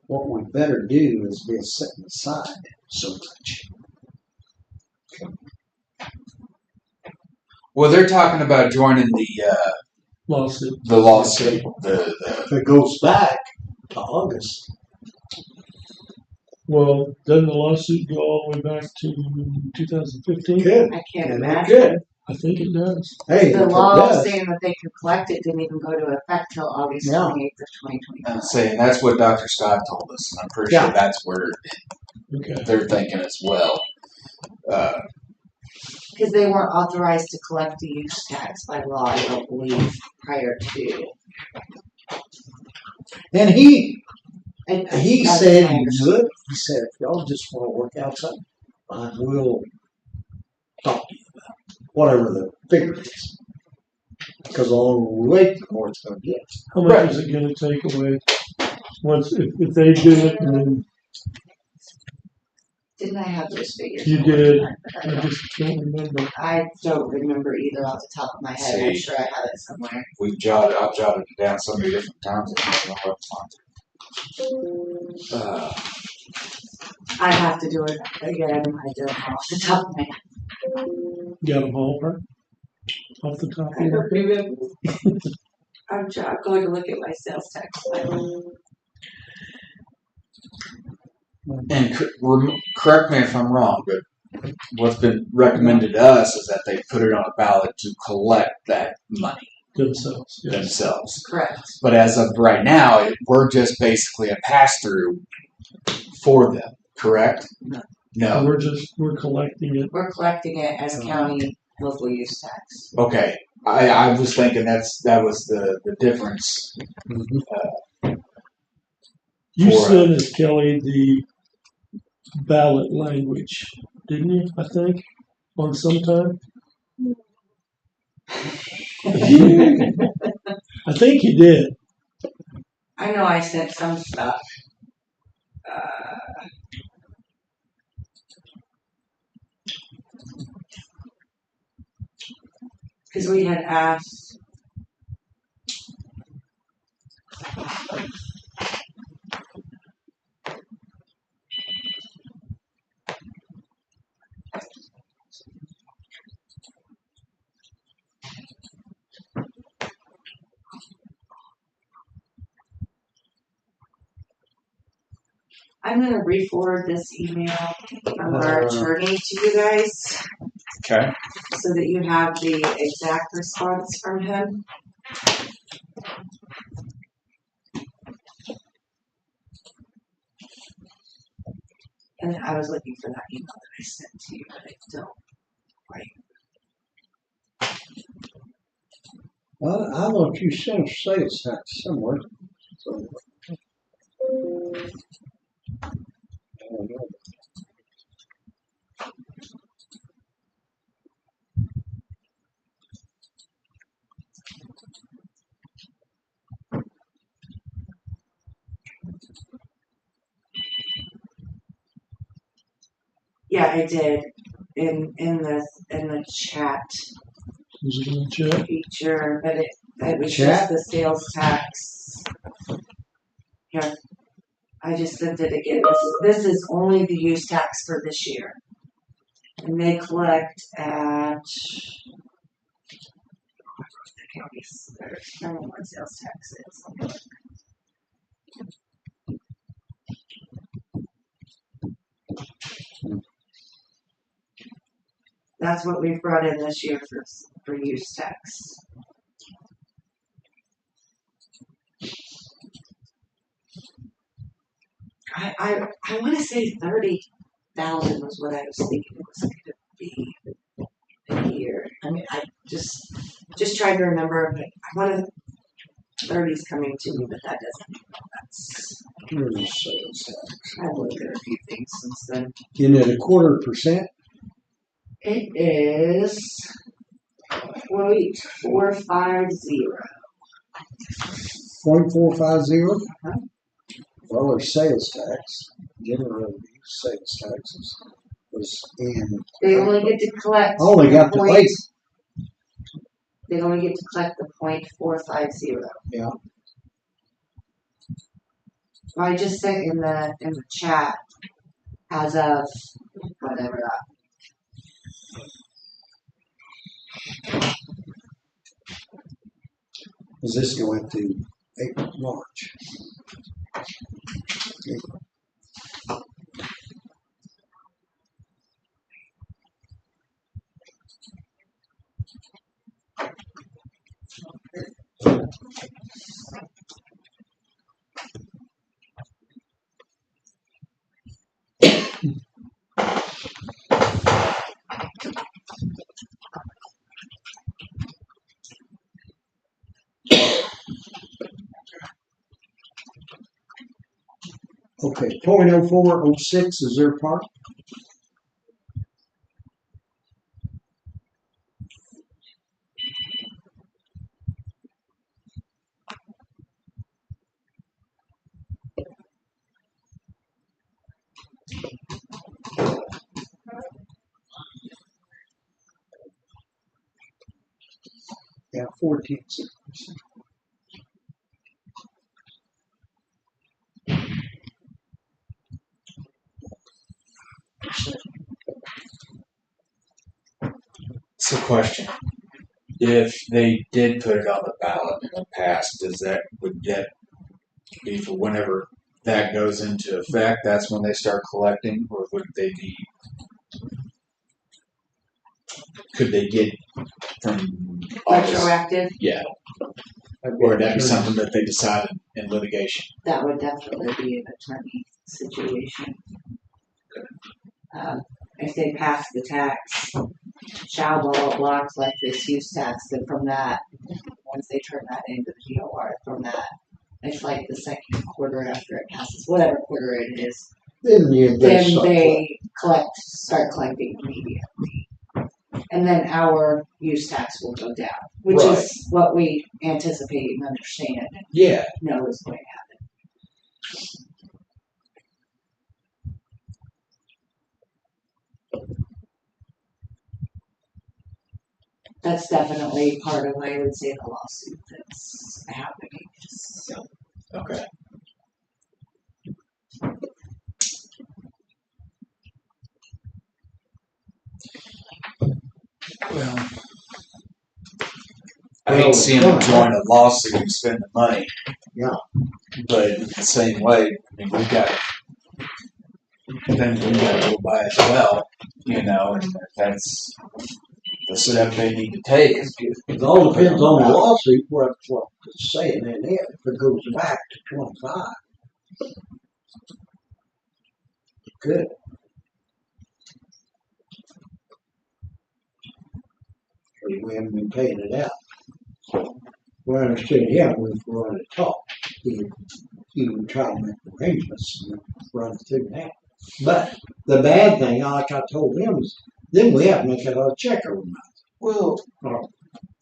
What we better do is be setting aside so much. Well, they're talking about joining Lawsuit. the lawsuit. If it goes back to August, Well, doesn't the lawsuit go all the way back to 2015? good. I can't And imagine. good. I think it does. Hey, The if it law does, saying that they could collect it didn't even go to effect till August Yeah. 28th of 2025. I'm saying that's what Dr. Scott told us, and I'm pretty Yeah. sure that's where Okay. they're thinking as well. Because they weren't authorized to collect the use tax by law, I don't believe, prior to. and he That's said my he understanding. would. He said, if y'all just want to work out something, I will talk to you about whatever the figure is. Because the longer we wait, the more it's going to get. How much is it going to take away once if they do it and then Didn't I have those figures? you did? I just don't remember. I don't remember either off the top of my head. I'm See. sure I have it somewhere. I've jotted it down so many different times. I don't know what to find. I have to do it again. I don't know off the top of my head. Got a ballpark off the top of I your don't head? remember. I'm going to look at my sales tax file. And correct me if I'm wrong, but what's been recommended to us is that they put it on a ballot to collect that money Themselves. Yes. themselves. Correct. But as of right now, we're just basically a pass-through for them, correct? No. We're collecting it. We're collecting it as county local use tax. Okay. I was thinking that was the difference. You For, sent us, Kelly, the ballot language, didn't you? I think on some time. I think you did. I know I sent some stuff. Because we had asked. I'm gonna re-forward this email from our attorney to you guys Okay. so that you have the exact response from him. And I was looking for that email that I sent to you, but I don't quite. Well, I thought you sent sales tax somewhere. I don't know. Yeah, I did in the chat Is it in the chat? feature, but it was Chat? just the sales tax. Yeah, I just sent it again. This is only the use tax for this year, and they collect at the counties. I don't know what sales tax is. That's what we've brought in this year for use tax. I want to say 30,000 was what I was thinking it was going to be a year. I mean, I just tried to remember, but I want to 30's coming to me, but that doesn't mean that's. Here's sales tax. I've looked at a few things since then. Isn't it 1/4%? It is 0.450. 0.450? Uh-huh. Well, there's sales tax, general sales taxes was in. They only get to collect. Oh, they got the point- weight. They only get to collect the 0.450. Yeah. Well, I just sent in the chat as of whatever that. Does this go into April, March? Okay, 0.0406 is their part. Yeah, 14.6%. So, question: if they did put it on the ballot in the past, would that be for whenever that goes into effect? That's when they start collecting, or would they be? Could they get from August? Retroactive, Yeah, or would that be something that they decided in litigation? that would definitely be an attorney situation. If they pass the tax, shall blah blah blah collect this use tax, then from that, once they turn that into the DOR, from that, it's like the second quarter after it passes, whatever quarter it is, Then you then start they start collecting immediately. And then our use tax will go down, which Right. is what we anticipate and understand and Yeah. know is going to happen. That's definitely part of, I would say, the lawsuit that's happening. So, Okay. Well, I hate seeing them join a lawsuit and spend the money. Yeah. But in the same way, I mean, we've got then we gotta go by as well, you know, and that's the step they need to take. It all depends on the lawsuit, what it's saying in it, if it goes back to 25. Good. We haven't been paying it out. We understood him, we were going to talk. He would try to make arrangements and run it through that. But the bad thing, like I told him, is then we have to make it a check every month. Well,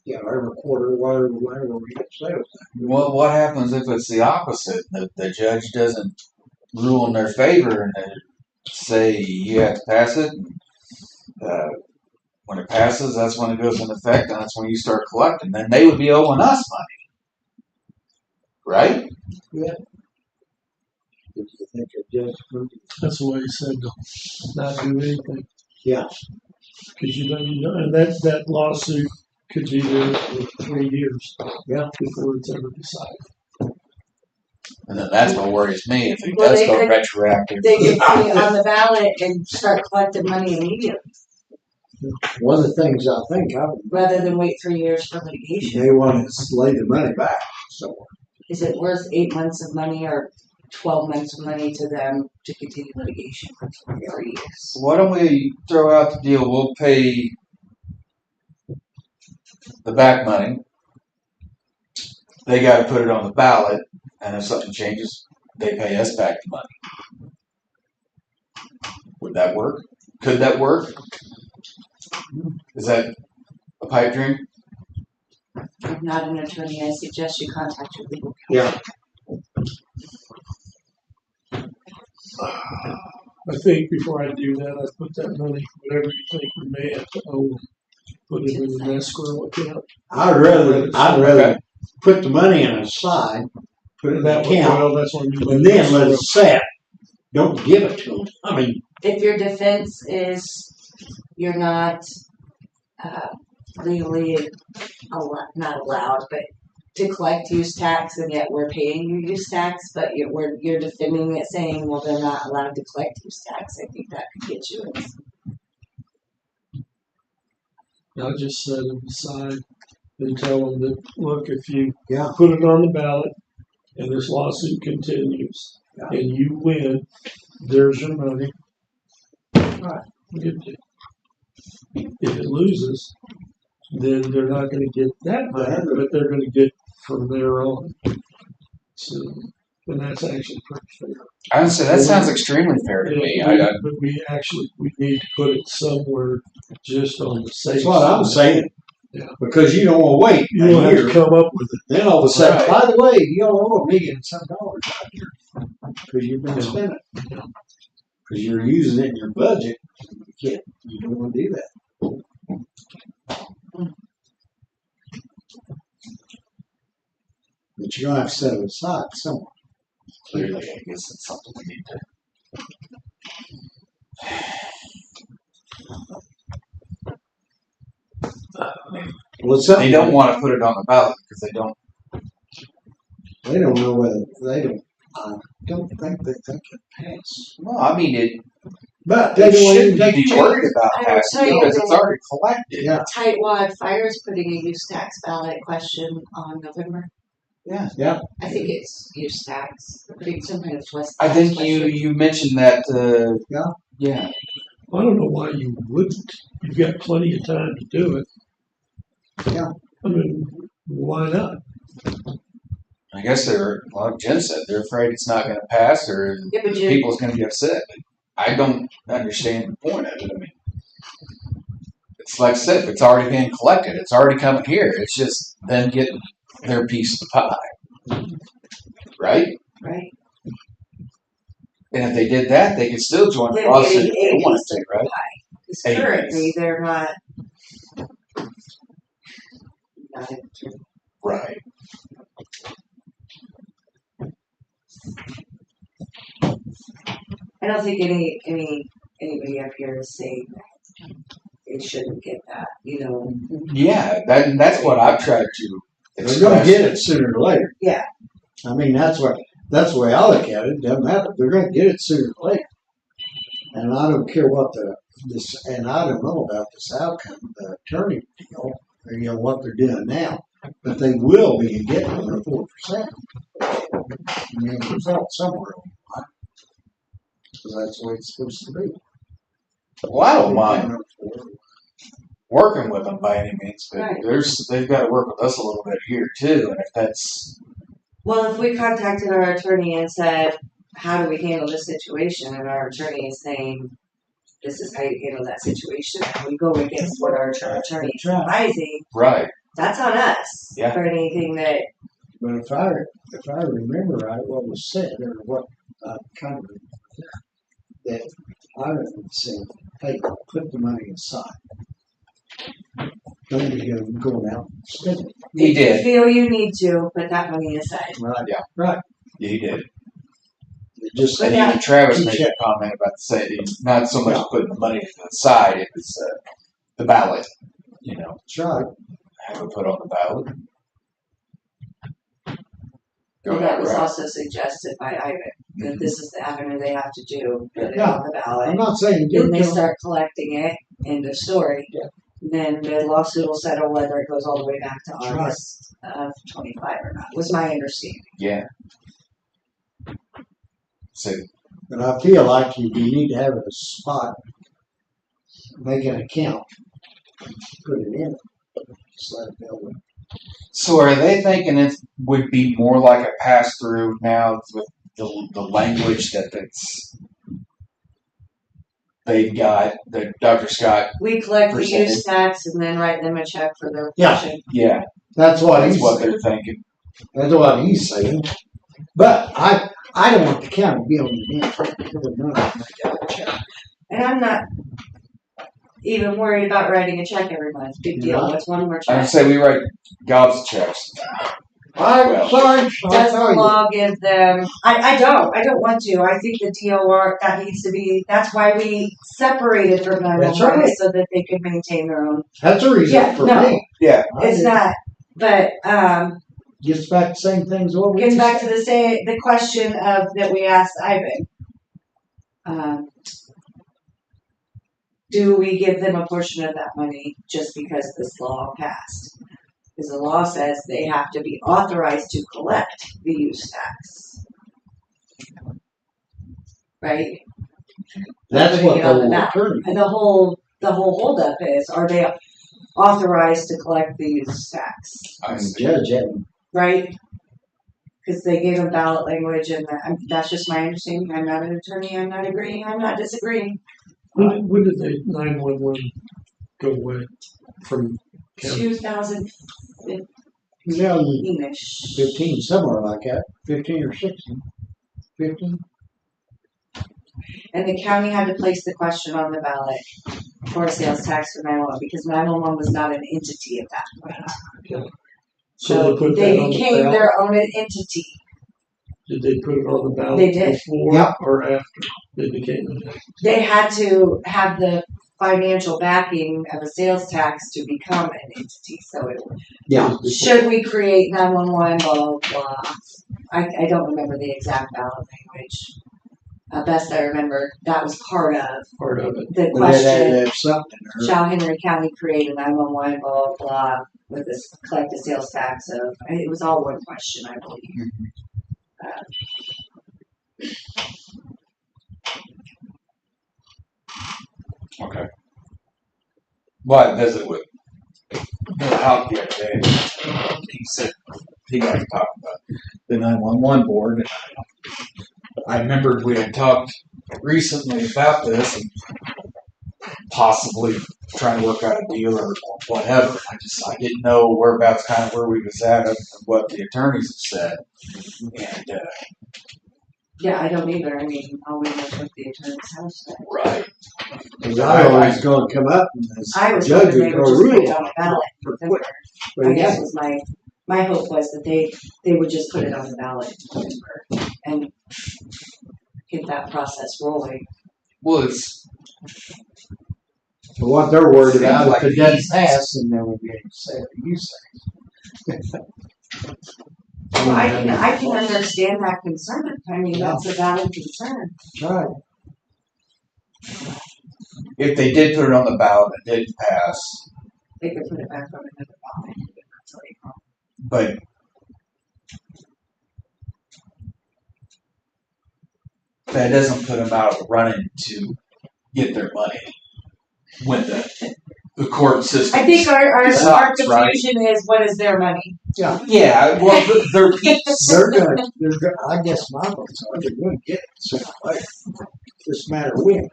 Yeah, every quarter, whatever we get sales. what happens if it's the opposite? The judge doesn't rule in their favor and they say you have to pass it. And, when it passes, that's when it goes into effect, and that's when you start collecting. Then they would be owing us money, right? If you think it just, That's the way he said to not do anything. yeah, Because you know, and that lawsuit could be there for 3 years. Yeah. Before it's ever decided. And then that's what worries me if it Well, does they go could- retroactive. They could put it on the ballot and start collecting money immediately, one of the things I think rather than wait 3 years for litigation. they want to lay the money back, so. Is it worth 8 months of money or 12 months of money to them to continue litigation for 3 years? Why don't we throw out the deal? We'll pay the back money. They got to put it on the ballot, and if something changes, they pay us back the money. Would that work? Could that work? Is that a pipe dream? I'm not an attorney. I suggest you contact your legal Yeah. I think before I do that, I put that money, whatever you think we may have to owe, put it in an escrow account. I'd rather put the money in a side, put it in That the way, account, well, that's when you. and then let it set. Don't give it to them. I mean, If your defense is you're not legally not allowed, but to collect use tax, and yet we're paying you use tax, but you're defending it, saying, well, they're not allowed to collect use tax. I think that could get you in. I'll just set it aside and tell them that, look, if you Yeah. put it on the ballot and this lawsuit continues Yeah. and you win, there's your money. Right. If it loses, then they're not gonna get that money, but they're gonna get from there on. So, and that's actually pretty fair. I would say that sounds extremely fair to me. But we need to put it somewhere just on the safe. that's what I'm side. saying. Yeah. Because you don't want to wait You a don't have year. to come up with it. Then all of a sudden, Right. by the way, you owe $1 million and some dollars out here because you've been spending. Yeah. Because you're using it in your budget. You don't want to do that. But you're gonna have to set it aside somewhere. Clearly, I guess it's something we need to. Well, it's They something don't want to put it on the ballot because they don't. they don't know whether they don't. I don't think they think it passed. Well, I mean, it But they they don't even shouldn't take be a chance. worried about I will passing tell you because it's that- already collected. Yeah. Tightwad Fire is putting a use tax ballot question on November. Yeah. Yeah. I think it's use tax. They're putting some kind of twist. I think tax question. you mentioned that. Yeah. Yeah. I don't know why you wouldn't. You've got plenty of time to do it. Yeah. I mean, why not? I guess they're, like Jen said, they're afraid it's not going to pass or Yeah, but you, people's going to be upset. I don't understand the point of it. I mean, it's like I said, if it's already being collected, it's already coming here. It's just them getting their piece of the pie. Right? right? And if they did that, they could still join the They're lawsuit if getting they a want piece to, of right? Because Hey, currently yes. they're not in- Right. I don't think anybody up here is saying that they shouldn't get that, you know. Yeah, that's what I've tried to They're gonna express. get it sooner or later. Yeah. I mean, that's the way I look at it. Doesn't matter. They're gonna get it sooner or later. And I don't care what and I don't know about this outcome, the attorney deal, or, what they're doing now, but they will be getting their 4%. Result somewhere on the line. So that's the way it's supposed to be. Well, I don't mind working with them by any means, but Right. they've got to work with us a little bit here too. And if that's Well, if we contacted our attorney and said, how do we handle this situation? And our attorney is saying, this is how you handle that situation. And we go against what our attorney is advising, right, that's on us. Yeah. For anything that, But if I remember right, what was said, or what I kind of remember, that I would say, hey, put the money aside. Don't be going out and spending it. he if you did. feel you need to, put that money aside. Right. Yeah. Right. Yeah, he did. It just But And yeah. even Travis Keep made check. a comment about not so much putting the money to the side, it was the ballot. That's right. Have it put on the ballot. And that was also suggested by Ivan, that this is the avenue they have to do, put it on the I'm ballot. not saying Then do they it. start collecting it, end of story. Yeah. Then the lawsuit will settle whether it goes all the way back to That's right. August of 25 or not, was my understanding. Yeah. So But I feel like you need to have a spot, make an account, put it in, just let it go. So are they thinking it would be more like a pass through now with the language they've got, that Dr. Scott? We collect the Percentage. use tax and then write them a check for their Yeah. portion. Yeah, That's what that's he's what saying. they're thinking. That's what he's saying. But I don't want the county to be on the net. And I'm not even worried about writing a check every month. Big deal. Yeah. What's one more I would check? say we write gobs of checks. I'm sorry, Does the law give them, I don't want to. I think the DOR, that needs to be, that's why we separated from That's 911 right. so that they could maintain their own. That's a reason Yeah, for no. me. Yeah. It's not, but, Gets back to the same things. What we getting just back to the question of, that we asked Ivan. Do we give them a portion of that money just because this law passed? Because the law says they have to be authorized to collect the use tax. Right? That's Putting what it the on the whole ballot. attorney. And the whole holdup is, are they authorized to collect the use tax? I The see. judge hadn't. Right? Because they gave them ballot language, and that's just my understanding. I'm not an attorney. I'm not agreeing. I'm not disagreeing. When did the 911 go away from county? 2015-ish. Yeah, 15, somewhere like that. 15 or 16. 15. And the county had to place the question on the ballot for a sales tax for 911 because 911 was not an entity at that point. So they put they that on the became ballot? their own entity. Did they put it on the ballot They did. before Yep. or after they became an entity? They had to have the financial backing of a sales tax to become an entity. So it, Yeah. should we create 911, blah, blah, blah. I don't remember the exact ballot language. Best I remember, that was part of Part of it. the But that question. had something. Or, Shall Henry County create a 911, blah, blah, blah, with this collective sales tax of, it was all one question, I believe. Okay. Well, I visited with Hal the other day. He said he got to talk about the 911 board. And I remembered we had talked recently about this and possibly trying to work out a deal or whatever. I didn't know whereabouts, kind of where we was at and what the attorneys have said. And Yeah, I don't either. I mean, all we know is what the attorney's house said. right. Because I always going to come up and I was this judge hoping would they go would just put rule it on the ballot. for in quick. December. But I guess yeah, was my hope was that they would just put it on the ballot in December and get that process rolling. Well, it's but what they're worried about, Seems if it like doesn't easy. pass, then they'll be able to say what you say. Well, I can understand that concern. I mean, that's a valid concern. That's right. if they did put it on the ballot and it didn't pass, They could put it back on another ballot. That's what you call but that doesn't put them out running to get their money when the court system. I think our Sucks, right? confusion is what is their money? Yeah, well, they're They're gonna, I guess my votes are, they're gonna get it sooner or later. Just a matter of when.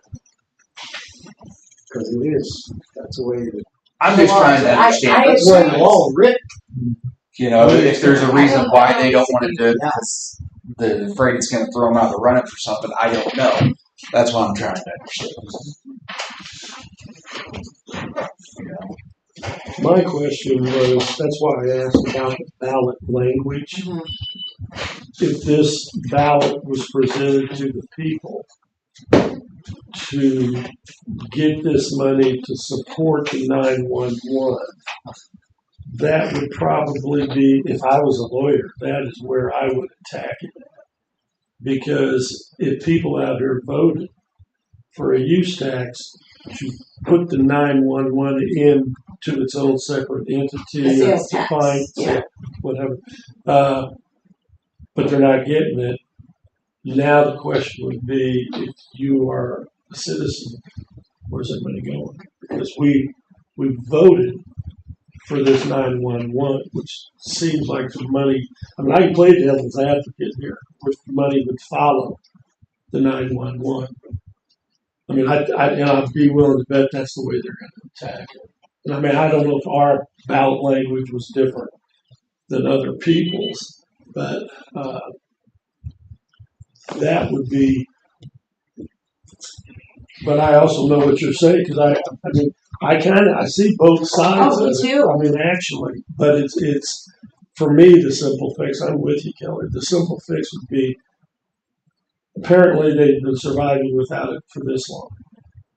Cause it is, that's the way it I'm just trying to understand. I is. That's the way the law written. You know, if there's a reason why they don't want to do it, because they're afraid it's going to throw them out of the running for something, I don't know. That's what I'm trying to understand. My question was, that's why I asked about the ballot language. Mhm. If this ballot was presented to the people to get this money to support the 911, that would probably be, if I was a lawyer, that is where I would attack it. Because if people out here voted for a use tax to put the 911 in to its own separate entity, The sales tax, fine, yeah. whatever, but they're not getting it. Now the question would be, if you are a citizen, where's that money going? Because we voted for this 911, which seems like the money. I mean, I can play devil's advocate here, which money would follow the 911. I mean, I'd be willing to bet that's the way they're going to attack it. And I mean, I don't know if our ballot language was different than other people's, but that would be. But I also know what you're saying, because I mean, I see both sides Oh, me of it. too. I mean, actually, but it's for me the simple fix. I'm with you, Kelly. The simple fix would be, apparently they've been surviving without it for this long.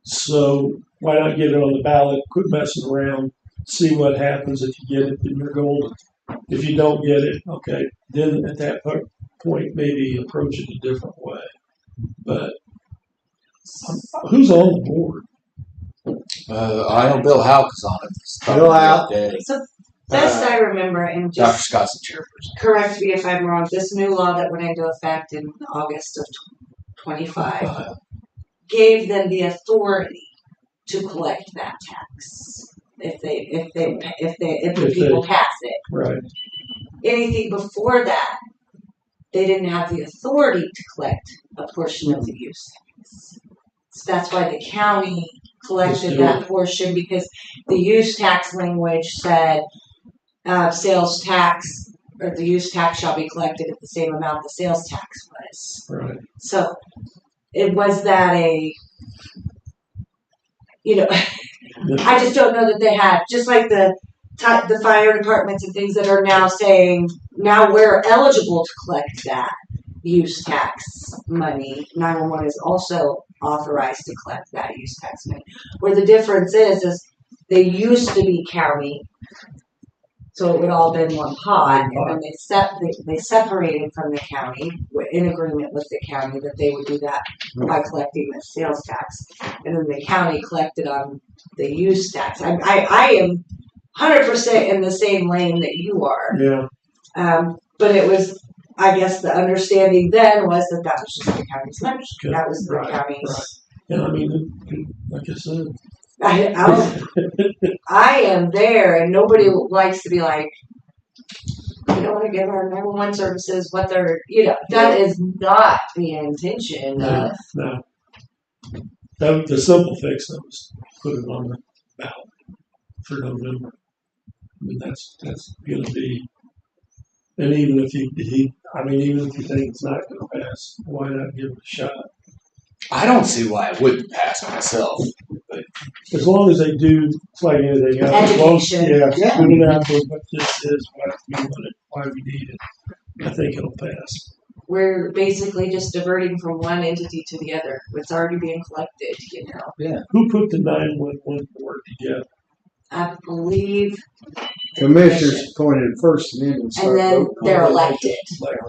So why not get it on the ballot? Quit messing around. See what happens. If you get it, then you're golden. If you don't get it, okay, then at that point maybe approach it a different way. But who's on the board? I know Bill Houck is on it. Bill Houck. So best I remember, and Dr. just Scott's the chairperson. correct me if I'm wrong, this new law that went into effect in August of 25 gave them the authority to collect that tax if the people pass it. Right. Anything before that, they didn't have the authority to collect a portion of the use tax. So that's why the county collected that portion, because the use tax language said sales tax or the use tax shall be collected at the same amount the sales tax was. Right. So it was that I just don't know that they had, just like the fire departments and things that are now saying, now we're eligible to collect that use tax money. 911 is also authorized to collect that use tax money. Where the difference is they used to be county, so it would all been one pot, and then they separated from the county in agreement with the county that they would do that by collecting the sales tax, and then the county collected on the use tax. I am 100% in the same lane that you are. Yeah. But it was, I guess, the understanding then was that was just the county's money. That was the Right, county's. right. And I mean, like I said, I am there, and nobody likes to be like, we don't want to give our 911 services what they're, that is not the intention. no. The simple fix that was put it on the ballot for November. I mean, that's going to be, and even if even if you think it's not going to pass, why not give it a shot? I don't see why it wouldn't pass myself. But As long as they do, it's like anything else. As long as- Education. Put it out there, what this is, why we want it, why we need it. I think it'll pass. We're basically just diverting from one entity to the other. It's already being collected, Who put the 911 board together? I believe. the Commissioners appointed first and then And then they're elected.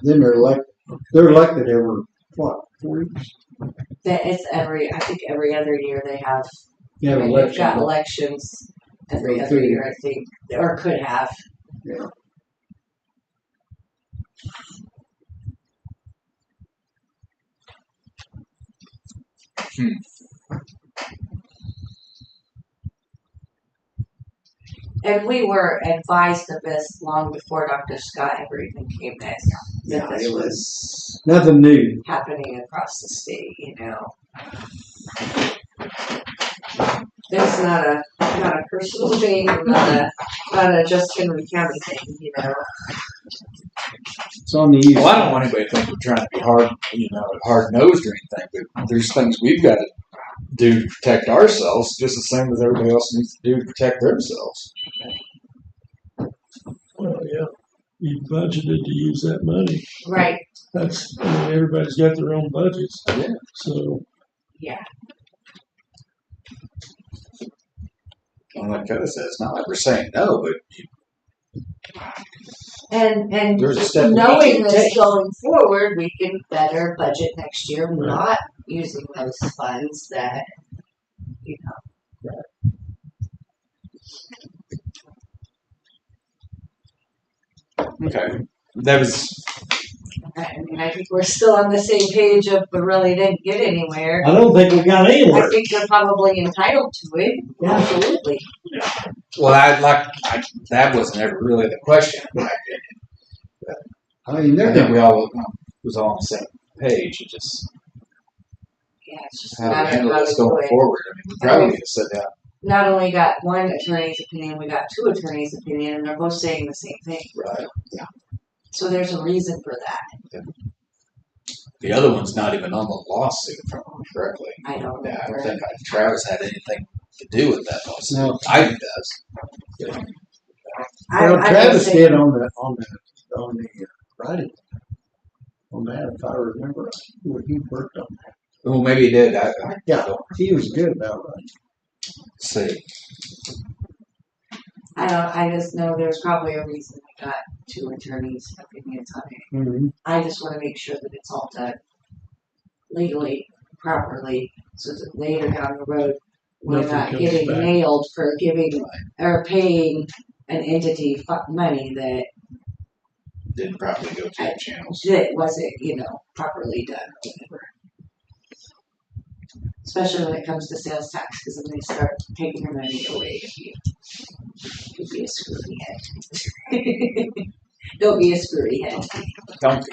Then they're elected. They're elected every what, 4 weeks? That it's I think every other year they have. Yeah, and they've got elections every other Okay. year, I think, or could have. Yeah. And we were advised of this long before Dr. Scott ever even came in, that Yeah, this it was Nothing new. happening across the state, you know. It's not a personal thing, not a just Henry County thing, you know. It's on the east. Well, I don't want anybody to think we're trying to be hard nosed or anything, but there's things we've got to do to protect ourselves, just the same as everybody else needs to do to protect themselves. Well, yeah, you budgeted to use that money. Right, That's, everybody's got their own budgets. Yeah. So, yeah. And like Cody said, it's not like we're saying no, but And there's a step we knowing need to this take. going forward, we can better budget next year, not using those funds that, you know. Okay. That was I mean, I think we're still on the same page of we really didn't get anywhere. I don't think we got I anywhere. think they're probably entitled to it. Yeah. Absolutely. well. That wasn't ever really the question. In my opinion. I mean, I they're think gonna, we all was all on the same page. It just Yeah, it's just how not to handle how this to do going it. forward. I mean, we probably need to sit down. Not only got one attorney's opinion, we got two attorneys' opinion, and they're both saying the same thing. Right. So there's a reason for that. The other one's not even on the lawsuit, if I remember correctly. I don't Yeah, I don't know. think Travis had anything to do with that lawsuit. No. Ivy does. well, I Travis think did on the writing. On that, if I remember, he worked on that. Well, maybe he did. I Yeah, don't he was good about writing. see. I just know there's probably a reason we got two attorneys' opinions on it. Mm-hmm. I just want to make sure that it's all done legally, properly, so that later down the road, we're Nothing not comes getting back. nailed for giving or paying an entity money that Didn't probably go through the channels. wasn't, you know, properly done or whatever. Especially when it comes to sales tax, because then they start taking your money away if you could be a screwy head. Don't be a screwy head. Don't.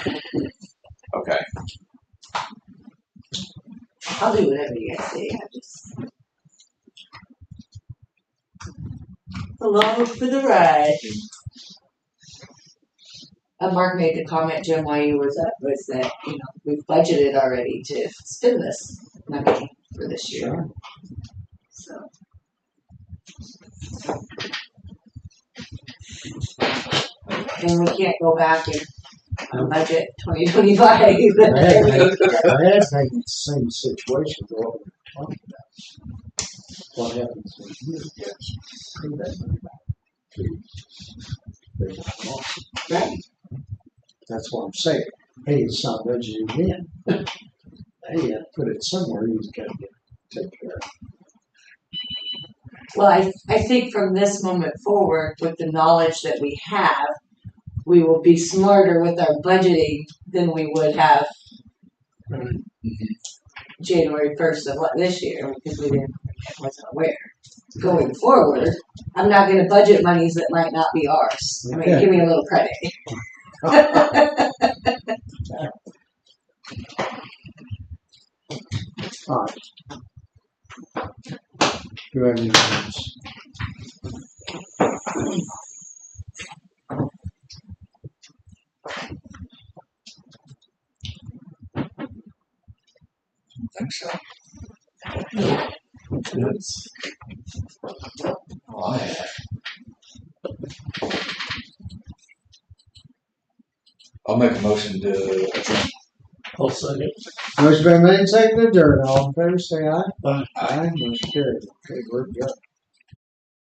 Okay. I'll do whatever you guys say. I just along for the ride. Mark made the comment, Jim, while you was up, was that, you know, we've budgeted already to spend this money for this year. So. And we can't go back and budget 2025. I had the same situation for what we were talking about. What happens when you get pay that money back to the law? Right. That's what I'm saying. Hey, it's not budgeted in. Hey, put it somewhere, you just gotta take care of it. Well, I think from this moment forward, with the knowledge that we have, we will be smarter with our budgeting than we would have January 1st of this year, because wasn't aware. Going forward, I'm not going to budget monies that might not be ours. I mean, Okay. give me a little credit. All right. Do you have any comments? I think so. That's, Oh, I have. I'll make a motion to adjourn. I'll second. Motion been made, seconded, adjourned. All in favor, say aye. Aye. Aye, motion carried. Okay, we're good.